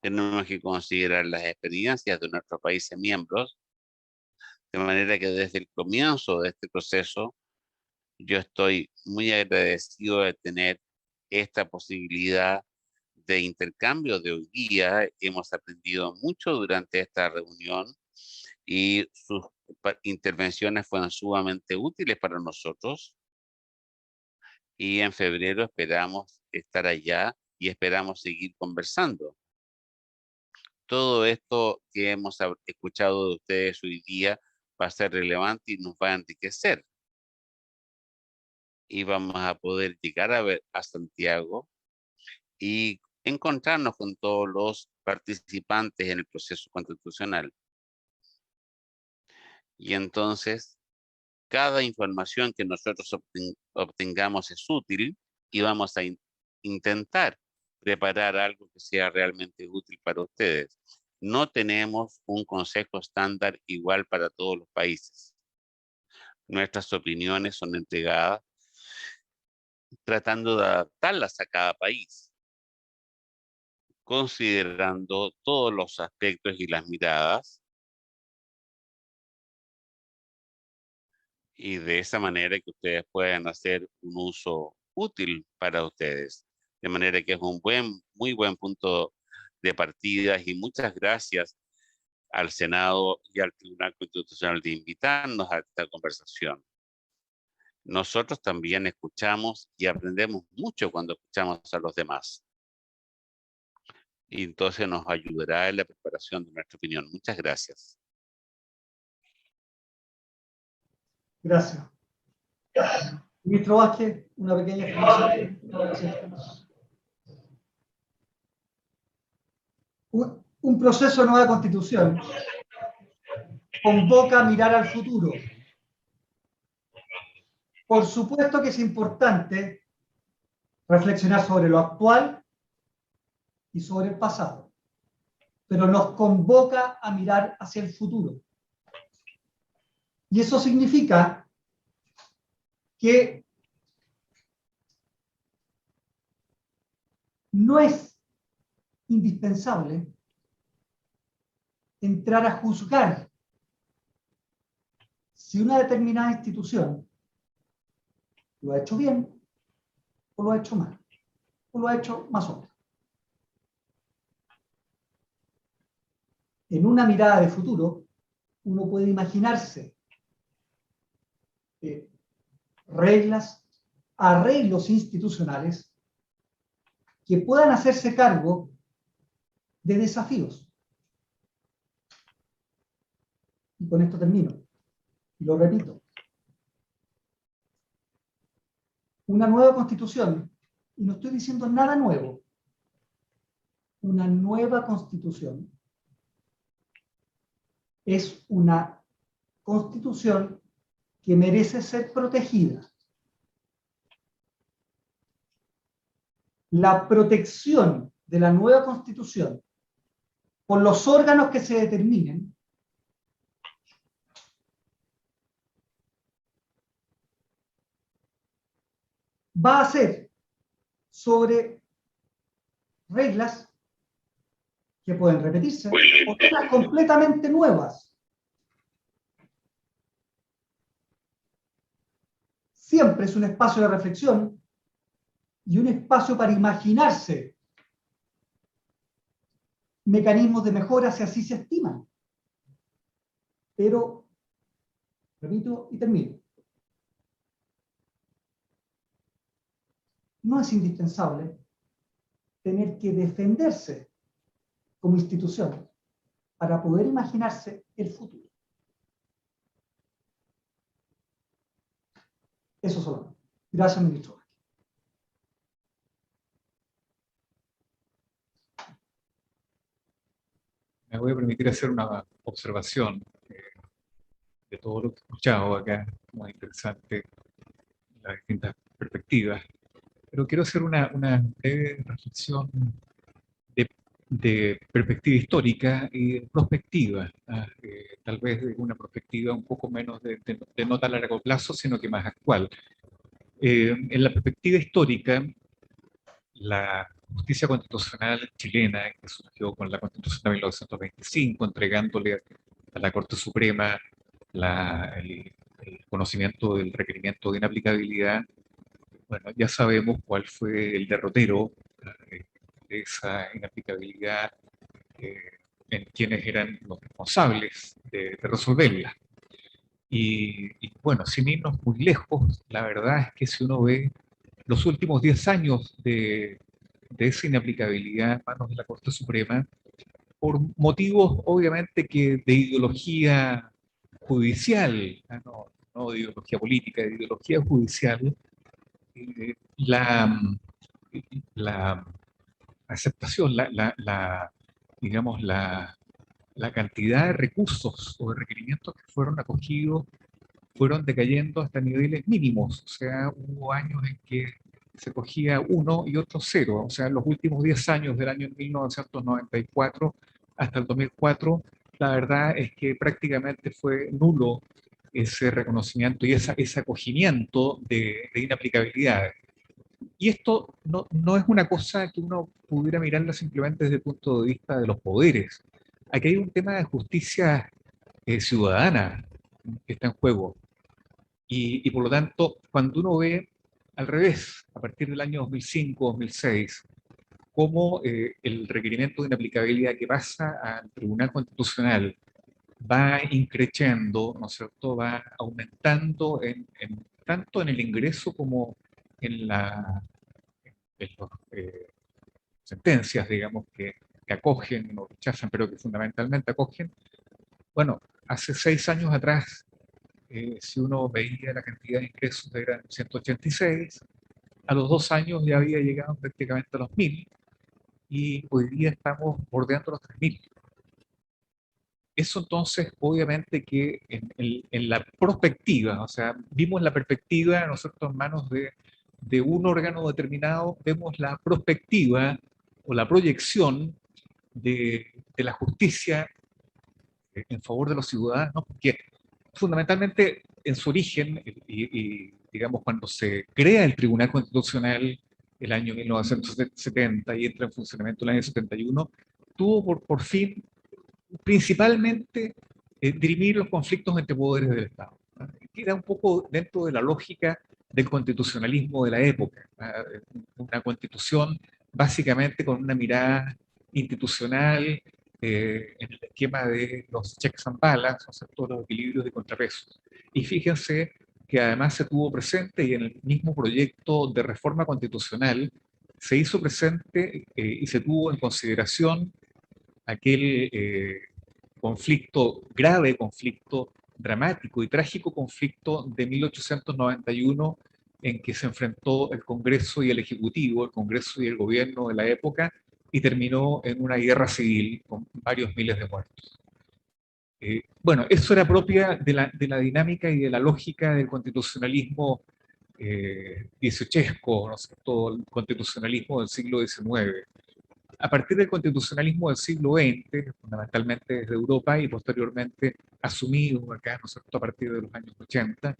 Tenemos que considerar las experiencias de nuestros países miembros, de manera que desde el comienzo de este proceso, yo estoy muy agradecido de tener esta posibilidad de intercambio de hoy día. Hemos aprendido mucho durante esta reunión y sus intervenciones fueron sumamente útiles para nosotros. Y en febrero esperamos estar allá y esperamos seguir conversando. Todo esto que hemos escuchado de ustedes hoy día va a ser relevante y nos va a enriquecer. Y vamos a poder llegar a Santiago y encontrarnos con todos los participantes en el proceso constitucional. Y entonces, cada información que nosotros obtengamos es útil y vamos a intentar preparar algo que sea realmente útil para ustedes. No tenemos un consejo estándar igual para todos los países. Nuestras opiniones son entregadas tratando de adaptarlas a cada país, considerando todos los aspectos y las miradas, y de esa manera que ustedes puedan hacer un uso útil para ustedes. De manera que es un muy buen punto de partida y muchas gracias al Senado y al Tribunal Constitucional de invitarnos a esta conversación. Nosotros también escuchamos y aprendemos mucho cuando escuchamos a los demás. Y entonces nos ayudará en la preparación de nuestra opinión. Muchas gracias. Gracias. Ministro Vázquez, una pequeña explicación. Un proceso de nueva constitución convoca a mirar al futuro. Por supuesto que es importante reflexionar sobre lo actual y sobre el pasado, pero nos convoca a mirar hacia el futuro. Y eso significa que no es indispensable entrar a juzgar si una determinada institución lo ha hecho bien o lo ha hecho mal, o lo ha hecho más o menos. En una mirada de futuro, uno puede imaginarse reglas, arreglos institucionales que puedan hacerse cargo de desafíos. Y con esto termino. Y lo repito. Una nueva constitución, y no estoy diciendo nada nuevo, una nueva constitución es una constitución que merece ser protegida. La protección de la nueva constitución por los órganos que se determinen va a ser sobre reglas que pueden repetirse o reglas completamente nuevas. Siempre es un espacio de reflexión y un espacio para imaginarse mecanismos de mejora si así se estiman. Pero, repito y termino, no es indispensable tener que defenderse como institución para poder imaginarse el futuro. Eso solo. Gracias, ministro. Me voy a permitir hacer una observación de todo lo que he escuchado acá, muy interesante, las distintas perspectivas. Pero quiero hacer una breve reflexión de perspectiva histórica y de prospectiva, tal vez de una perspectiva un poco menos de no tan largo plazo, sino que más actual. En la perspectiva histórica, la justicia constitucional chilena, que surgió con la Constitución de 1925, entregándole a la Corte Suprema el conocimiento del requerimiento de inaplicabilidad, bueno, ya sabemos cuál fue el derrotero de esa inaplicabilidad en quienes eran los responsables de resolverla. Y bueno, sin irnos muy lejos, la verdad es que si uno ve los últimos 10 años de esa inaplicabilidad en manos de la Corte Suprema, por motivos obviamente que de ideología judicial, no de ideología política, de ideología judicial, la aceptación, digamos, la cantidad de recursos o de requerimientos que fueron acogidos fueron decayendo hasta niveles mínimos. O sea, hubo años en que se cogía 1 y otro 0. O sea, en los últimos 10 años, del año 1994 hasta el 2004, la verdad es que prácticamente fue nulo ese reconocimiento y ese acogimiento de inaplicabilidad. Y esto no es una cosa que uno pudiera mirarla simplemente desde el punto de vista de los poderes. Aquí hay un tema de justicia ciudadana que está en juego. Y por lo tanto, cuando uno ve al revés, a partir del año 2005, 2006, cómo el requerimiento de inaplicabilidad que pasa al Tribunal Constitucional va increciendo, ¿no es cierto?, va aumentando tanto en el ingreso como en las sentencias, digamos, que acogen, no rechazan, pero que fundamentalmente acogen. Bueno, hace 6 años atrás, si uno veía la cantidad de ingresos, eran 186, a los 2 años ya había llegado prácticamente a los 1000, y hoy día estamos bordeando los 3000. Eso entonces, obviamente que en la prospectiva, o sea, vimos la perspectiva, nosotros en manos de un órgano determinado, vemos la prospectiva o la proyección de la justicia en favor de los ciudadanos, porque fundamentalmente en su origen, digamos cuando se crea el Tribunal Constitucional el año 1970 y entra en funcionamiento el año 71, tuvo por fin principalmente dirimir los conflictos entre poderes del Estado. Queda un poco dentro de la lógica del constitucionalismo de la época. Una constitución básicamente con una mirada institucional en el esquema de los checks and balances, o sea, todos los equilibrios de contrapesos. Y fíjense que además se tuvo presente, y en el mismo proyecto de reforma constitucional se hizo presente y se tuvo en consideración aquel conflicto, grave conflicto, dramático y trágico conflicto de 1891 en que se enfrentó el Congreso y el Ejecutivo, el Congreso y el gobierno de la época, y terminó en una guerra civil con varios miles de muertos. Bueno, eso era propia de la dinámica y de la lógica del constitucionalismo dieciochesco, ¿no es cierto?, el constitucionalismo del siglo XIX. A partir del constitucionalismo del siglo XX, fundamentalmente desde Europa y posteriormente asumido acá, ¿no es cierto?, a partir de los años 80,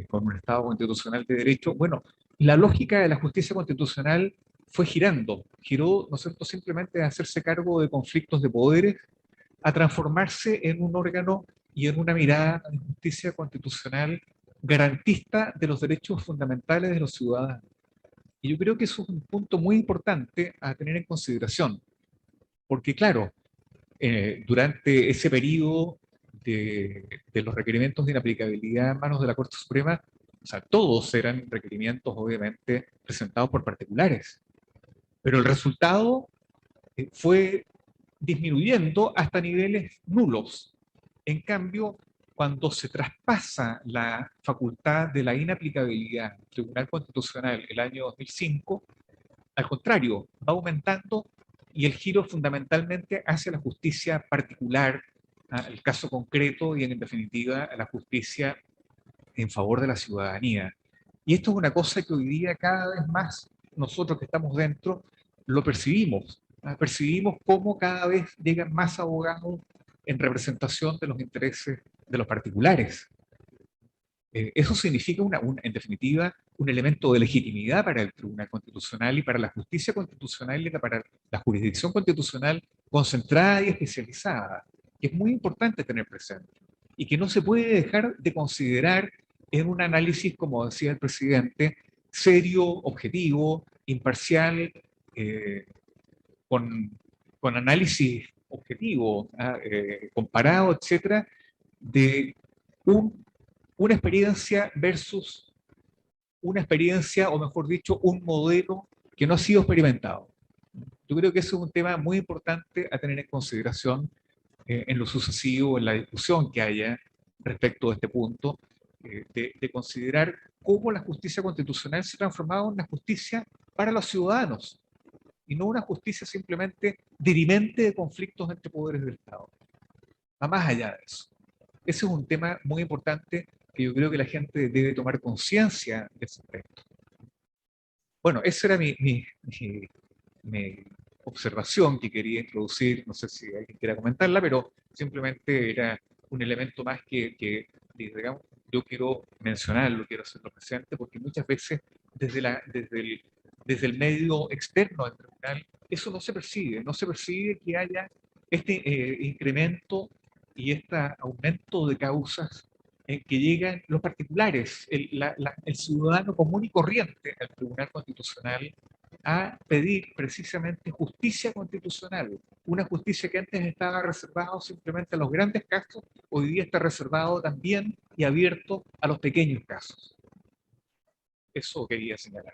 con un Estado constitucional de derecho, bueno, la lógica de la justicia constitucional fue giró, ¿no es cierto?, simplemente a hacerse cargo de conflictos de poderes, a transformarse en un órgano y en una mirada de justicia constitucional garantista de los derechos fundamentales de los ciudadanos. Y yo creo que eso es un punto muy importante a tener en consideración, porque claro, durante ese periodo de los requerimientos de inaplicabilidad en manos de la Corte Suprema, o sea, todos eran requerimientos obviamente presentados por particulares, pero el resultado fue disminuyendo hasta niveles nulos. En cambio, cuando se traspasa la facultad de la inaplicabilidad al Tribunal Constitucional el año 2005, al contrario, va aumentando y el giro fundamentalmente hacia la justicia particular, el caso concreto y en definitiva la justicia en favor de la ciudadanía. Y esto es una cosa que hoy día cada vez más nosotros que estamos dentro lo percibimos. Percibimos cómo cada vez llegan más abogados en representación de los intereses de los particulares. Eso significa, en definitiva, un elemento de legitimidad para el Tribunal Constitucional y para la justicia constitucional y para la jurisdicción constitucional concentrada y especializada, que es muy importante tener presente y que no se puede dejar de considerar en un análisis, como decía el presidente, serio, objetivo, imparcial, con análisis objetivo, comparado, etcétera, de una experiencia versus una experiencia, o mejor dicho, un modelo que no ha sido experimentado. Yo creo que eso es un tema muy importante a tener en consideración en lo sucesivo, en la discusión que haya respecto a este punto, de considerar cómo la justicia constitucional se ha transformado en una justicia para los ciudadanos, y no una justicia simplemente dirimente de conflictos entre poderes del Estado. Va más allá de eso. Ese es un tema muy importante que yo creo que la gente debe tomar conciencia de ese aspecto. Bueno, esa era mi observación que quería introducir, no sé si alguien quiera comentarla, pero simplemente era un elemento más que digamos, yo quiero mencionarlo, quiero hacerlo presente, porque muchas veces desde el medio externo del tribunal, eso no se percibe que haya este incremento y este aumento de causas en que llegan los particulares, el ciudadano común y corriente al Tribunal Constitucional a pedir precisamente justicia constitucional. Una justicia que antes estaba reservada simplemente a los grandes casos, hoy día está reservado también y abierto a los pequeños casos. Eso quería señalar.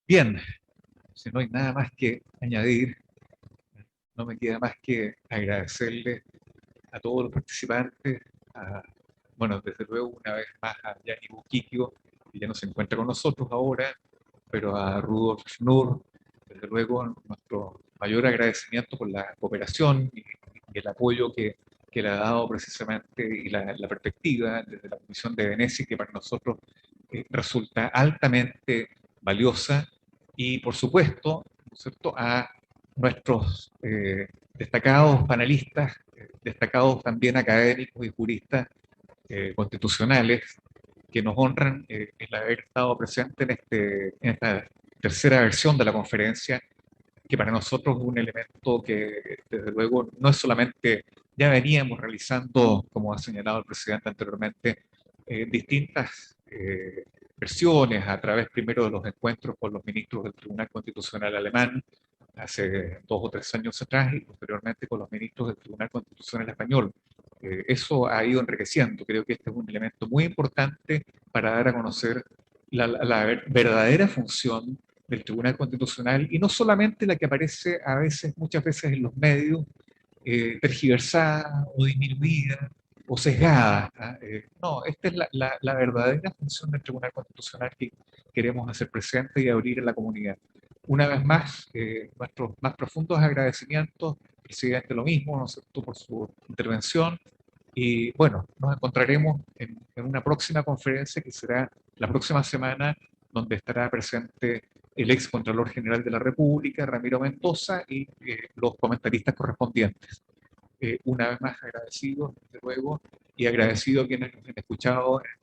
Bien, si no hay nada más que añadir, no me queda más que agradecerle a todos los participantes, bueno, desde luego una vez más a Yanni Buquiquio, que ya no se encuentra con nosotros ahora, pero a Rudolf Schnur, desde luego nuestro mayor agradecimiento por la cooperación y el apoyo que le ha dado precisamente y la perspectiva desde la Comisión de Venecia, que para nosotros resulta altamente valiosa, y por supuesto, ¿no es cierto?, a nuestros destacados panelistas, destacados también académicos y juristas constitucionales, que nos honran el haber estado presente en esta tercera versión de la conferencia, que para nosotros es un elemento que desde luego no es solamente, ya veníamos realizando, como ha señalado el presidente anteriormente, distintas versiones a través primero de los encuentros con los ministros del Tribunal Constitucional alemán, hace 2 o 3 años atrás, y posteriormente con los ministros del Tribunal Constitucional español. Eso ha ido enriqueciendo. Creo que este es un elemento muy importante para dar a conocer la verdadera función del Tribunal Constitucional, y no solamente la que aparece a veces, muchas veces en los medios, tergiversada o disminuida o sesgada. No, esta es la verdadera función del Tribunal Constitucional que queremos hacer presente y abrir a la comunidad. Una vez más, nuestros más profundos agradecimientos, presidente, lo mismo, ¿no es cierto?, por su intervención. Y bueno, nos encontraremos en una próxima conferencia que será la próxima semana, donde estará presente el ex Contralor General de la República, Ramiro Mendoza, y los comentaristas correspondientes. Una vez más agradecido, desde luego, y agradecido a quienes nos han escuchado en